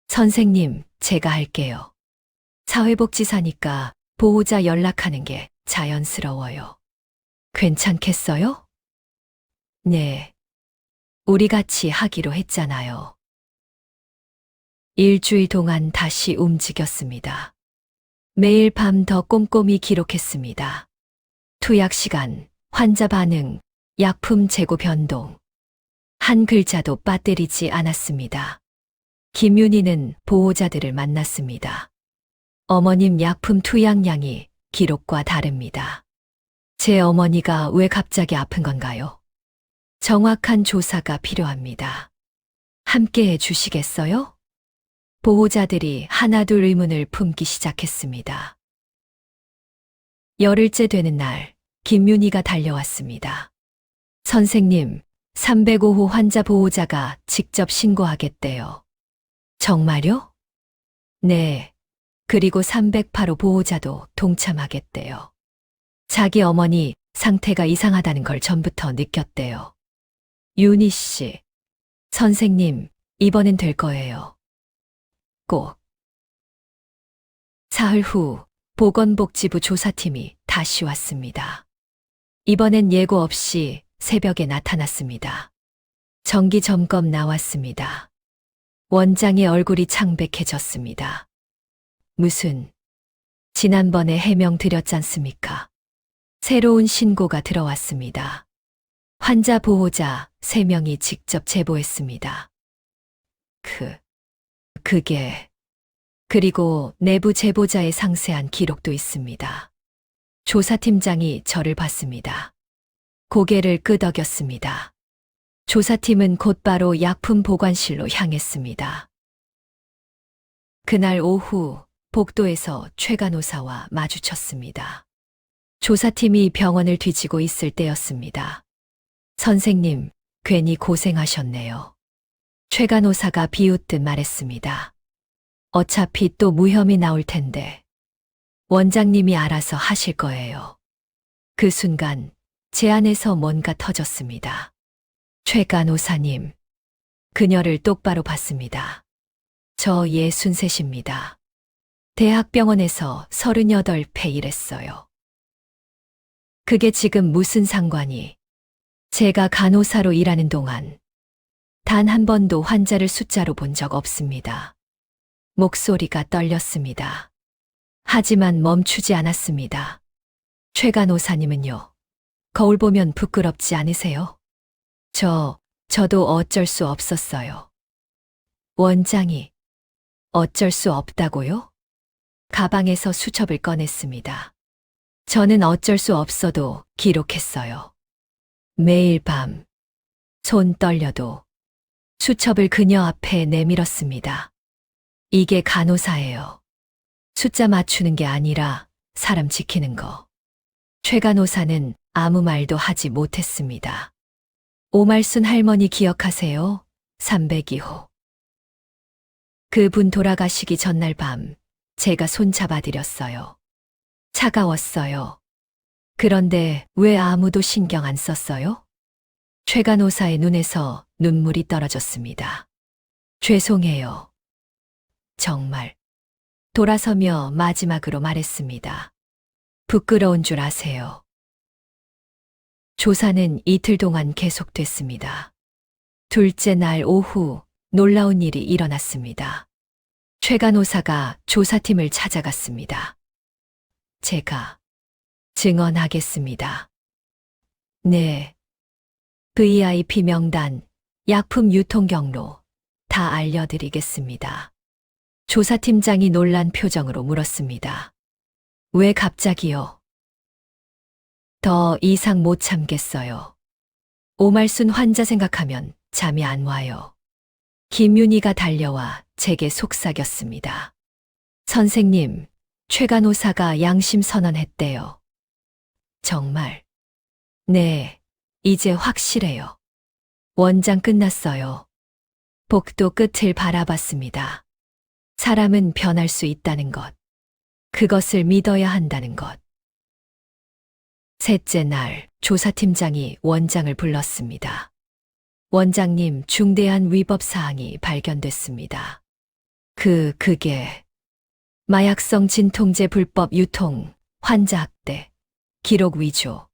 선생님, 제가 할게요. 사회복지사니까 보호자 연락하는 게 자연스러워요. 괜찮겠어요? 네. 우리 같이 하기로 했잖아요. 일주일 동안 다시 움직였습니다. 매일 밤 더 꼼꼼히 기록했습니다. 투약 시간, 환자 반응, 약품 재고 변동. 한 글자도 빠뜨리지 않았습니다. 김윤희는 보호자들을 만났습니다. 어머님 약품 투약량이 기록과 다릅니다. 제 어머니가 왜 갑자기 아픈 건가요? 정확한 조사가 필요합니다. 함께 해 주시겠어요? 보호자들이 하나둘 의문을 품기 시작했습니다. 열흘째 되는 날, 김윤희가 달려왔습니다. 선생님, 305호 환자 보호자가 직접 신고하겠대요. 정말요? 네. 그리고 308호 보호자도 동참하겠대요. 자기 어머니 상태가 이상하다는 걸 전부터 느꼈대요. 윤희 씨, 선생님, 이번엔 될 거예요. 꼭. 사흘 후 보건복지부 조사팀이 다시 왔습니다. 이번엔 예고 없이 새벽에 나타났습니다. 정기 점검 나왔습니다. 원장의 얼굴이 창백해졌습니다. 무슨, 지난번에 해명 드렸잖습니까? 새로운 신고가 들어왔습니다. 환자 보호자 3명이 직접 제보했습니다. 그게, 그리고 내부 제보자의 상세한 기록도 있습니다. 조사팀장이 저를 봤습니다. 고개를 끄덕였습니다. 조사팀은 곧바로 약품 보관실로 향했습니다. 그날 오후 복도에서 최 간호사와 마주쳤습니다. 조사팀이 병원을 뒤지고 있을 때였습니다. 선생님, 괜히 고생하셨네요. 최 간호사가 비웃듯 말했습니다. 어차피 또 무혐의 나올 텐데. 원장님이 알아서 하실 거예요. 그 순간 제 안에서 뭔가 터졌습니다. 최 간호사님, 그녀를 똑바로 봤습니다. 저 63입니다. 대학병원에서 38회 일했어요. 그게 지금 무슨 상관이? 제가 간호사로 일하는 동안 단 한 번도 환자를 숫자로 본 적 없습니다. 목소리가 떨렸습니다. 하지만 멈추지 않았습니다. 최 간호사님은요? 거울 보면 부끄럽지 않으세요? 저도 어쩔 수 없었어요. 원장이 어쩔 수 없다고요? 가방에서 수첩을 꺼냈습니다. 저는 어쩔 수 없어도 기록했어요. 매일 밤, 손 떨려도 수첩을 그녀 앞에 내밀었습니다. 이게 간호사예요. 숫자 맞추는 게 아니라 사람 지키는 거. 최 간호사는 아무 말도 하지 못했습니다. 오말순 할머니 기억하세요? 302호. 그분 돌아가시기 전날 밤 제가 손잡아드렸어요. 차가웠어요. 그런데 왜 아무도 신경 안 썼어요? 최 간호사의 눈에서 눈물이 떨어졌습니다. 죄송해요. 정말. 돌아서며 마지막으로 말했습니다. 부끄러운 줄 아세요. 조사는 이틀 동안 계속됐습니다. 둘째 날 오후 놀라운 일이 일어났습니다. 최 간호사가 조사팀을 찾아갔습니다. 제가 증언하겠습니다. 네. VIP 명단, 약품 유통 경로 다 알려드리겠습니다. 조사팀장이 놀란 표정으로 물었습니다. 왜 갑자기요? 더 이상 못 참겠어요. 오말순 환자 생각하면 잠이 안 와요. 김윤희가 달려와 제게 속삭였습니다. 선생님, 최 간호사가 양심 선언했대요. 정말? 네, 이제 확실해요. 원장 끝났어요. 복도 끝을 바라봤습니다. 사람은 변할 수 있다는 것. 그것을 믿어야 한다는 것. 셋째 날 조사팀장이 원장을 불렀습니다. 원장님, 중대한 위법 사항이 발견됐습니다. 그게 마약성 진통제 불법 유통, 환자 학대, 기록 위조.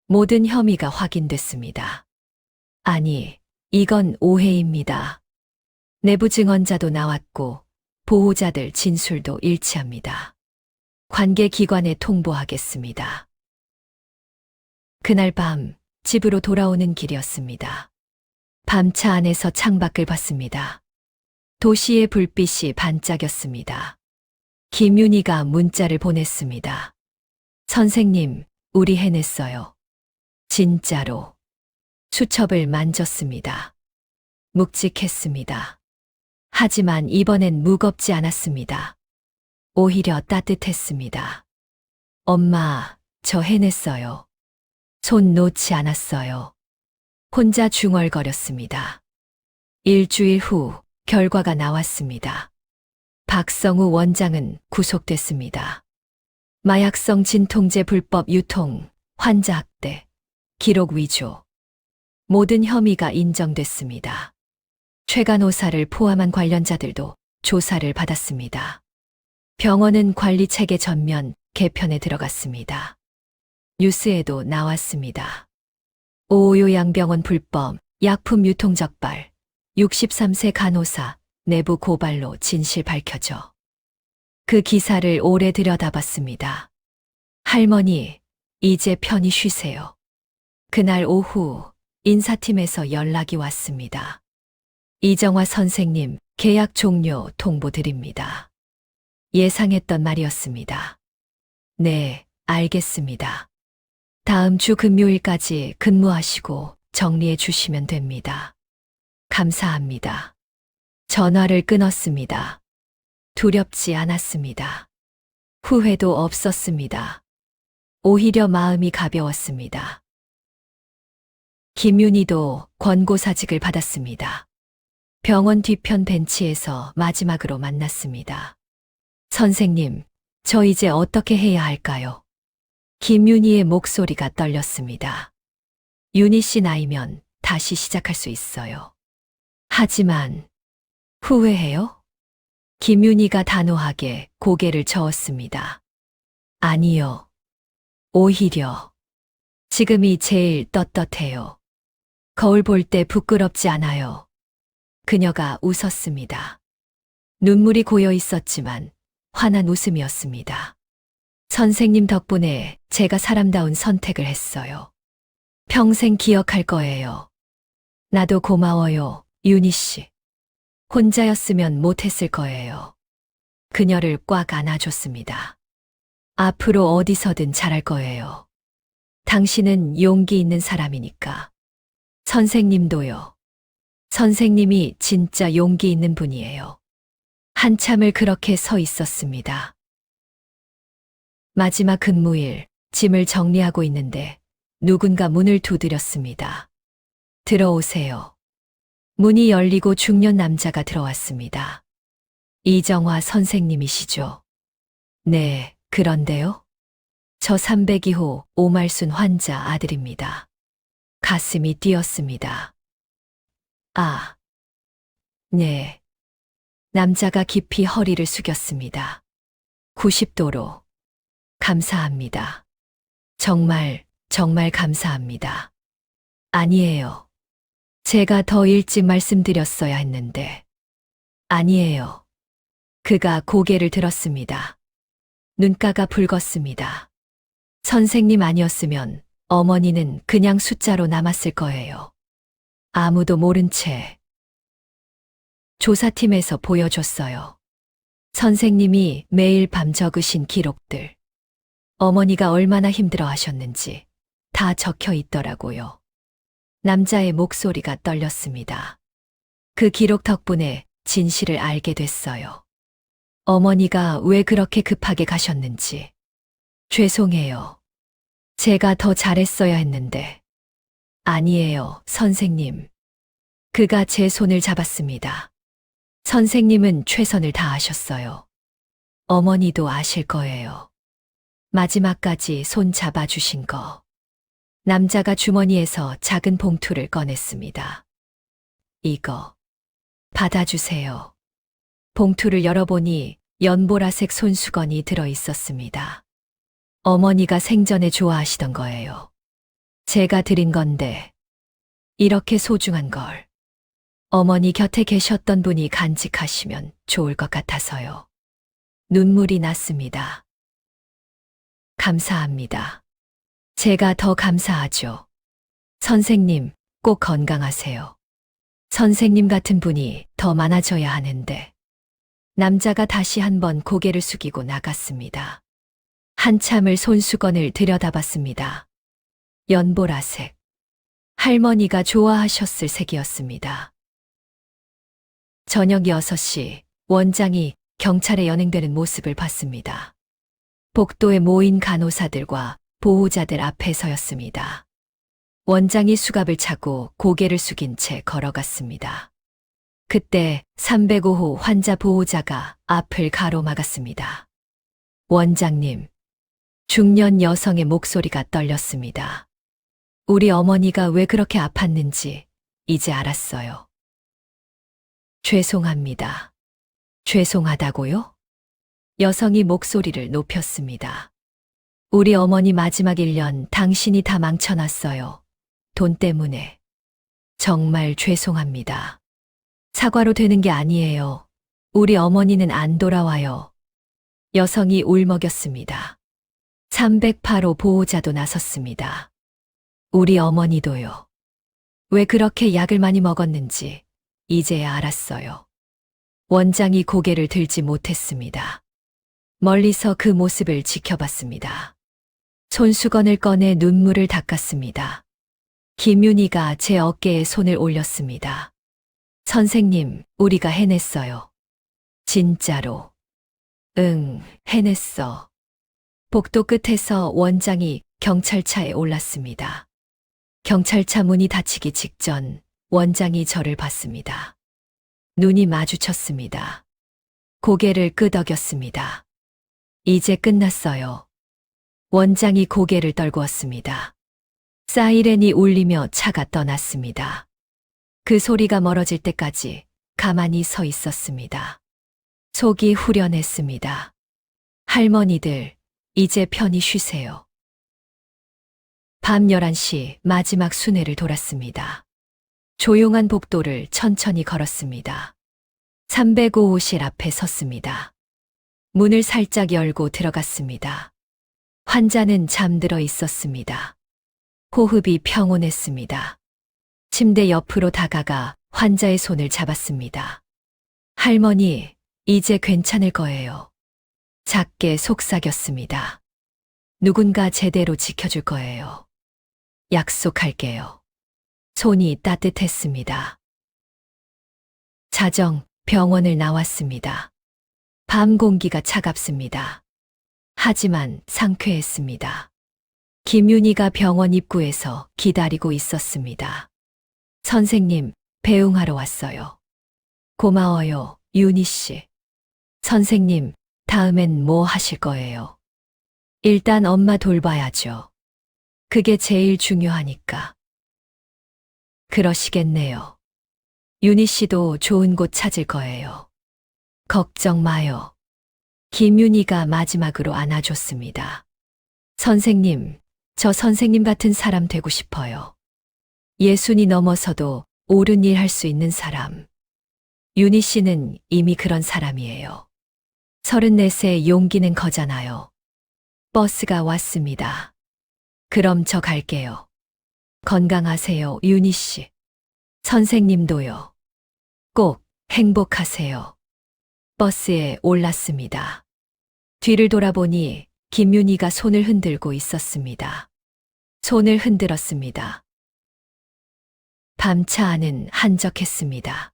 모든 혐의가 확인됐습니다. 아니, 이건 오해입니다. 내부 증언자도 나왔고 보호자들 진술도 일치합니다. 관계기관에 통보하겠습니다. 그날 밤 집으로 돌아오는 길이었습니다. 밤차 안에서 창밖을 봤습니다. 도시의 불빛이 반짝였습니다. 김윤희가 문자를 보냈습니다. 선생님, 우리 해냈어요. 진짜로. 수첩을 만졌습니다. 묵직했습니다. 하지만 이번엔 무겁지 않았습니다. 오히려 따뜻했습니다. 엄마, 저 해냈어요. 손 놓지 않았어요. 혼자 중얼거렸습니다. 일주일 후 결과가 나왔습니다. 박성우 원장은 구속됐습니다. 마약성 진통제 불법 유통, 환자 학대, 기록 위조. 모든 혐의가 인정됐습니다. 최 간호사를 포함한 관련자들도 조사를 받았습니다. 병원은 관리 체계 전면 개편에 들어갔습니다. 뉴스에도 나왔습니다. 오요양병원 불법, 약품 유통 적발, 63세 간호사, 내부 고발로 진실 밝혀져. 그 기사를 오래 들여다봤습니다. 할머니, 이제 편히 쉬세요. 그날 오후 인사팀에서 연락이 왔습니다. 이정화 선생님, 계약 종료 통보드립니다. 예상했던 말이었습니다. 네, 알겠습니다. 다음 주 금요일까지 근무하시고 정리해 주시면 됩니다. 감사합니다. 전화를 끊었습니다. 두렵지 않았습니다. 후회도 없었습니다. 오히려 마음이 가벼웠습니다. 김윤희도 권고사직을 받았습니다. 병원 뒤편 벤치에서 마지막으로 만났습니다. 선생님, 저 이제 어떻게 해야 할까요? 김윤희의 목소리가 떨렸습니다. 윤희 씨 나이면 다시 시작할 수 있어요. 하지만 후회해요? 김윤희가 단호하게 고개를 저었습니다. 아니요. 오히려 지금이 제일 떳떳해요. 거울 볼 때 부끄럽지 않아요. 그녀가 웃었습니다. 눈물이 고여 있었지만 환한 웃음이었습니다. 선생님 덕분에 제가 사람다운 선택을 했어요. 평생 기억할 거예요. 나도 고마워요, 윤희 씨. 혼자였으면 못했을 거예요. 그녀를 꽉 안아줬습니다. 앞으로 어디서든 잘할 거예요. 당신은 용기 있는 사람이니까. 선생님도요. 선생님이 진짜 용기 있는 분이에요. 한참을 그렇게 서 있었습니다. 마지막 근무일, 짐을 정리하고 있는데 누군가 문을 두드렸습니다. 들어오세요. 문이 열리고 중년 남자가 들어왔습니다. 이정화 선생님이시죠? 네, 그런데요? 저 302호 오말순 환자 아들입니다. 가슴이 뛰었습니다. 아, 네. 남자가 깊이 허리를 숙였습니다. 90도로. 감사합니다. 정말 감사합니다. 아니에요. 제가 더 일찍 말씀드렸어야 했는데. 아니에요. 그가 고개를 들었습니다. 눈가가 붉었습니다. 선생님 아니었으면 어머니는 그냥 숫자로 남았을 거예요. 아무도 모른 채. 조사팀에서 보여줬어요. 선생님이 매일 밤 적으신 기록들. 어머니가 얼마나 힘들어 하셨는지 다 적혀 있더라고요. 남자의 목소리가 떨렸습니다. 그 기록 덕분에 진실을 알게 됐어요. 어머니가 왜 그렇게 급하게 가셨는지. 죄송해요. 제가 더 잘했어야 했는데. 아니에요, 선생님. 그가 제 손을 잡았습니다. 선생님은 최선을 다하셨어요. 어머니도 아실 거예요. 마지막까지 손 잡아주신 거. 남자가 주머니에서 작은 봉투를 꺼냈습니다. 이거 받아주세요. 봉투를 열어보니 연보라색 손수건이 들어 있었습니다. 어머니가 생전에 좋아하시던 거예요. 제가 드린 건데 이렇게 소중한 걸 어머니 곁에 계셨던 분이 간직하시면 좋을 것 같아서요. 눈물이 났습니다. 감사합니다. 제가 더 감사하죠. 선생님, 꼭 건강하세요. 선생님 같은 분이 더 많아져야 하는데. 남자가 다시 한번 고개를 숙이고 나갔습니다. 한참을 손수건을 들여다봤습니다. 연보라색. 할머니가 좋아하셨을 색이었습니다. 저녁 6시, 원장이 경찰에 연행되는 모습을 봤습니다. 복도에 모인 간호사들과 보호자들 앞에 서였습니다. 원장이 수갑을 차고 고개를 숙인 채 걸어갔습니다. 그때 305호 환자 보호자가 앞을 가로막았습니다. 원장님, 중년 여성의 목소리가 떨렸습니다. 우리 어머니가 왜 그렇게 아팠는지 이제 알았어요. 죄송합니다. 죄송하다고요? 여성이 목소리를 높였습니다. 우리 어머니 마지막 1년 당신이 다 망쳐놨어요. 돈 때문에. 정말 죄송합니다. 사과로 되는 게 아니에요. 우리 어머니는 안 돌아와요. 여성이 울먹였습니다. 308호 보호자도 나섰습니다. 우리 어머니도요. 왜 그렇게 약을 많이 먹었는지 이제야 알았어요. 원장이 고개를 들지 못했습니다. 멀리서 그 모습을 지켜봤습니다. 손수건을 꺼내 눈물을 닦았습니다. 김윤희가 제 어깨에 손을 올렸습니다. 선생님, 우리가 해냈어요. 진짜로. 응, 해냈어. 복도 끝에서 원장이 경찰차에 올랐습니다. 경찰차 문이 닫히기 직전 원장이 저를 봤습니다. 눈이 마주쳤습니다. 고개를 끄덕였습니다. 이제 끝났어요. 원장이 고개를 떨구었습니다. 사이렌이 울리며 차가 떠났습니다. 그 소리가 멀어질 때까지 가만히 서 있었습니다. 속이 후련했습니다. 할머니들, 이제 편히 쉬세요. 밤 11시 마지막 순회를 돌았습니다. 조용한 복도를 천천히 걸었습니다. 305호실 앞에 섰습니다. 문을 살짝 열고 들어갔습니다. 환자는 잠들어 있었습니다. 호흡이 평온했습니다. 침대 옆으로 다가가 환자의 손을 잡았습니다. 할머니, 이제 괜찮을 거예요. 작게 속삭였습니다. 누군가 제대로 지켜줄 거예요. 약속할게요. 손이 따뜻했습니다. 자정, 병원을 나왔습니다. 밤 공기가 차갑습니다. 하지만 상쾌했습니다. 김윤희가 병원 입구에서 기다리고 있었습니다. 선생님, 배웅하러 왔어요. 고마워요, 윤희 씨. 선생님, 다음엔 뭐 하실 거예요? 일단 엄마 돌봐야죠. 그게 제일 중요하니까. 그러시겠네요. 윤희 씨도 좋은 곳 찾을 거예요. 걱정 마요. 김윤희가 마지막으로 안아줬습니다. 선생님, 저 선생님 같은 사람 되고 싶어요. 예순이 넘어서도 옳은 일 할 수 있는 사람. 윤희 씨는 이미 그런 사람이에요. 34세 용기는 거잖아요. 버스가 왔습니다. 그럼 저 갈게요. 건강하세요, 윤희 씨. 선생님도요. 꼭 행복하세요. 버스에 올랐습니다. 뒤를 돌아보니 김윤희가 손을 흔들고 있었습니다. 손을 흔들었습니다. 밤차 안은 한적했습니다.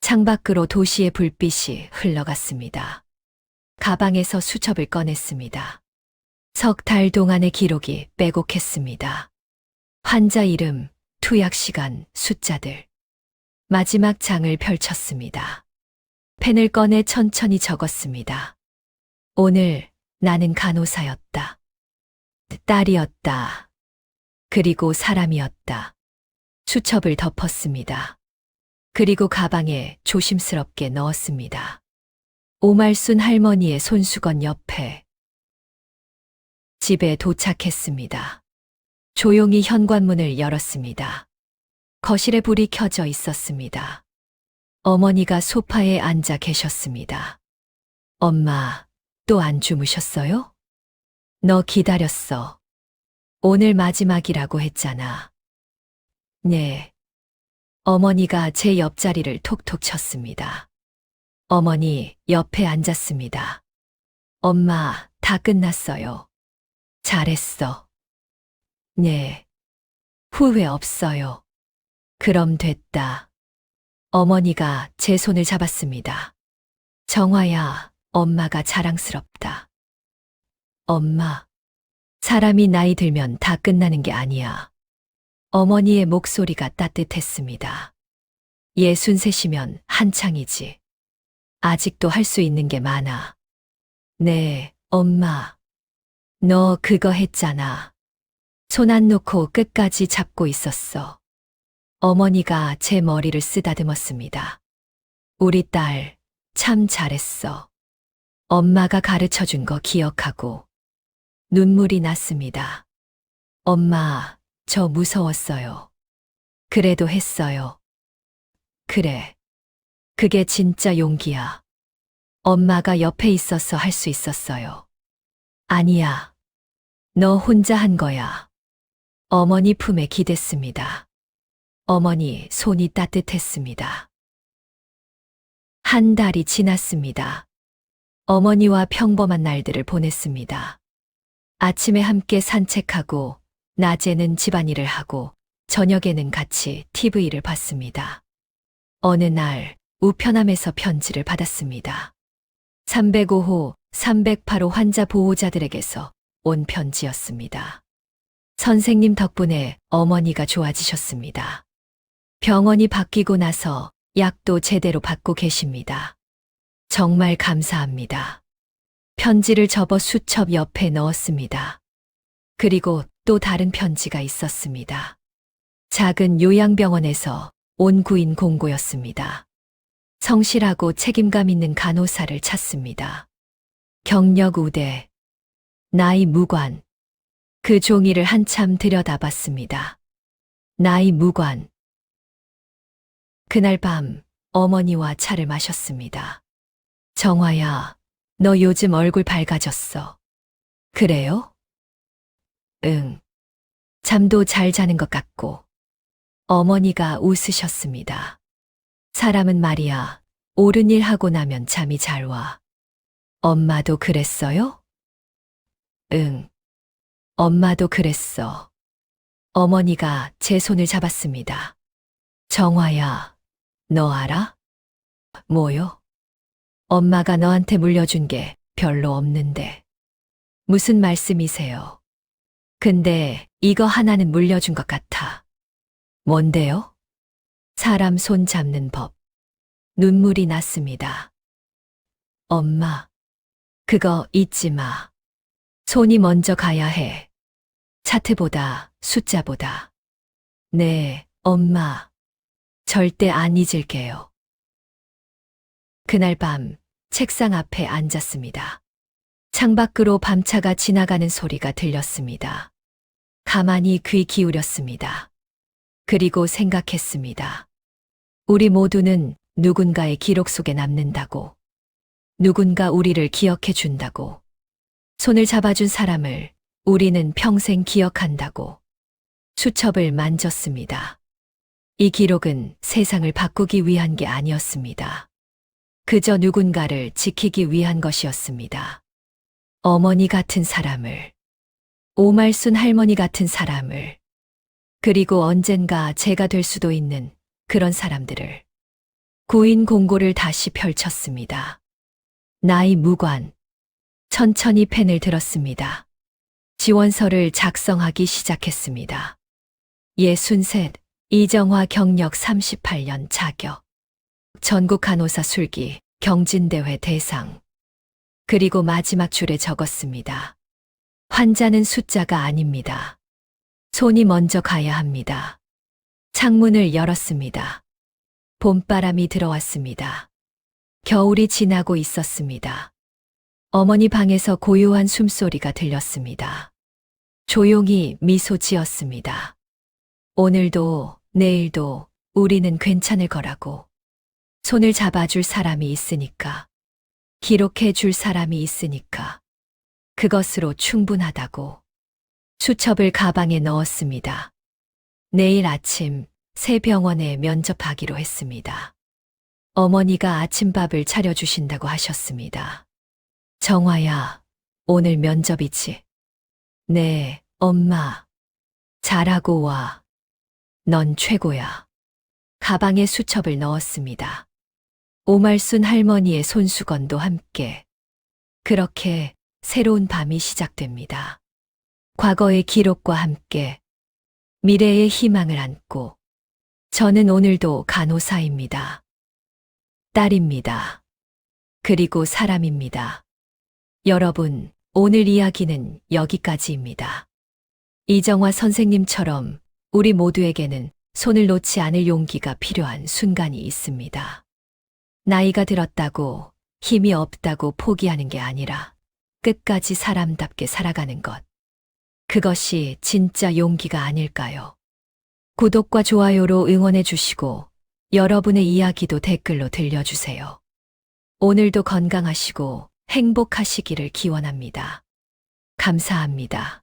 창밖으로 도시의 불빛이 흘러갔습니다. 가방에서 수첩을 꺼냈습니다. 석 달 동안의 기록이 빼곡했습니다. 환자 이름, 투약 시간, 숫자들. 마지막 장을 펼쳤습니다. 펜을 꺼내 천천히 적었습니다. 오늘 나는 간호사였다. 딸이었다. 그리고 사람이었다. 수첩을 덮었습니다. 그리고 가방에 조심스럽게 넣었습니다. 오말순 할머니의 손수건 옆에. 집에 도착했습니다. 조용히 현관문을 열었습니다. 거실에 불이 켜져 있었습니다. 어머니가 소파에 앉아 계셨습니다. 엄마, 또 안 주무셨어요? 너 기다렸어. 오늘 마지막이라고 했잖아. 네. 어머니가 제 옆자리를 톡톡 쳤습니다. 어머니 옆에 앉았습니다. 엄마, 다 끝났어요. 잘했어. 네. 후회 없어요. 그럼 됐다. 어머니가 제 손을 잡았습니다. 정화야, 엄마가 자랑스럽다. 엄마, 사람이 나이 들면 다 끝나는 게 아니야. 어머니의 목소리가 따뜻했습니다. 63이면 한창이지. 아직도 할 수 있는 게 많아. 네, 엄마. 너 그거 했잖아. 손 안 놓고 끝까지 잡고 있었어. 어머니가 제 머리를 쓰다듬었습니다. 우리 딸, 참 잘했어. 엄마가 가르쳐 준 거 기억하고. 눈물이 났습니다. 엄마, 저 무서웠어요. 그래도 했어요. 그래. 그게 진짜 용기야. 엄마가 옆에 있어서 할 수 있었어요. 아니야. 너 혼자 한 거야. 어머니 품에 기댔습니다. 어머니 손이 따뜻했습니다. 한 달이 지났습니다. 어머니와 평범한 날들을 보냈습니다. 아침에 함께 산책하고, 낮에는 집안일을 하고, 저녁에는 같이 TV를 봤습니다. 어느 날 우편함에서 편지를 받았습니다. 305호, 308호 환자 보호자들에게서 온 편지였습니다. 선생님 덕분에 어머니가 좋아지셨습니다. 병원이 바뀌고 나서 약도 제대로 받고 계십니다. 정말 감사합니다. 편지를 접어 수첩 옆에 넣었습니다. 그리고 또 다른 편지가 있었습니다. 작은 요양병원에서 온 구인 공고였습니다. 성실하고 책임감 있는 간호사를 찾습니다. 경력 우대, 나이 무관. 그 종이를 한참 들여다봤습니다. 나이 무관. 그날 밤 어머니와 차를 마셨습니다. 정화야, 너 요즘 얼굴 밝아졌어. 그래요? 응. 잠도 잘 자는 것 같고 어머니가 웃으셨습니다. 사람은 말이야, 옳은 일 하고 나면 잠이 잘 와. 엄마도 그랬어요? 응. 엄마도 그랬어. 어머니가 제 손을 잡았습니다. 정화야, 너 알아? 뭐요? 엄마가 너한테 물려준 게 별로 없는데. 무슨 말씀이세요? 근데 이거 하나는 물려준 것 같아. 뭔데요? 사람 손 잡는 법. 눈물이 났습니다. 엄마, 그거 잊지 마. 손이 먼저 가야 해. 차트보다 숫자보다. 네, 엄마. 절대 안 잊을게요. 그날 밤 책상 앞에 앉았습니다. 창밖으로 밤차가 지나가는 소리가 들렸습니다. 가만히 귀 기울였습니다. 그리고 생각했습니다. 우리 모두는 누군가의 기록 속에 남는다고. 누군가 우리를 기억해 준다고. 손을 잡아준 사람을 우리는 평생 기억한다고. 수첩을 만졌습니다. 이 기록은 세상을 바꾸기 위한 게 아니었습니다. 그저 누군가를 지키기 위한 것이었습니다. 어머니 같은 사람을, 오말순 할머니 같은 사람을, 그리고 언젠가 제가 될 수도 있는 그런 사람들을. 구인 공고를 다시 펼쳤습니다. 나이 무관. 천천히 펜을 들었습니다. 지원서를 작성하기 시작했습니다. 63, 이정화 경력 38년 자격. 전국 간호사 술기, 경진대회 대상. 그리고 마지막 줄에 적었습니다. 환자는 숫자가 아닙니다. 손이 먼저 가야 합니다. 창문을 열었습니다. 봄바람이 들어왔습니다. 겨울이 지나고 있었습니다. 어머니 방에서 고요한 숨소리가 들렸습니다. 조용히 미소 지었습니다. 오늘도 내일도 우리는 괜찮을 거라고. 손을 잡아줄 사람이 있으니까. 기록해 줄 사람이 있으니까. 그것으로 충분하다고. 수첩을 가방에 넣었습니다. 내일 아침 새 병원에 면접하기로 했습니다. 어머니가 아침밥을 차려주신다고 하셨습니다. 정화야, 오늘 면접이지? 네, 엄마. 잘하고 와. 넌 최고야. 가방에 수첩을 넣었습니다. 오말순 할머니의 손수건도 함께. 그렇게 새로운 밤이 시작됩니다. 과거의 기록과 함께 미래의 희망을 안고 저는 오늘도 간호사입니다. 딸입니다. 그리고 사람입니다. 여러분, 오늘 이야기는 여기까지입니다. 이정화 선생님처럼 우리 모두에게는 손을 놓지 않을 용기가 필요한 순간이 있습니다. 나이가 들었다고, 힘이 없다고 포기하는 게 아니라 끝까지 사람답게 살아가는 것. 그것이 진짜 용기가 아닐까요? 구독과 좋아요로 응원해 주시고 여러분의 이야기도 댓글로 들려주세요. 오늘도 건강하시고 행복하시기를 기원합니다. 감사합니다.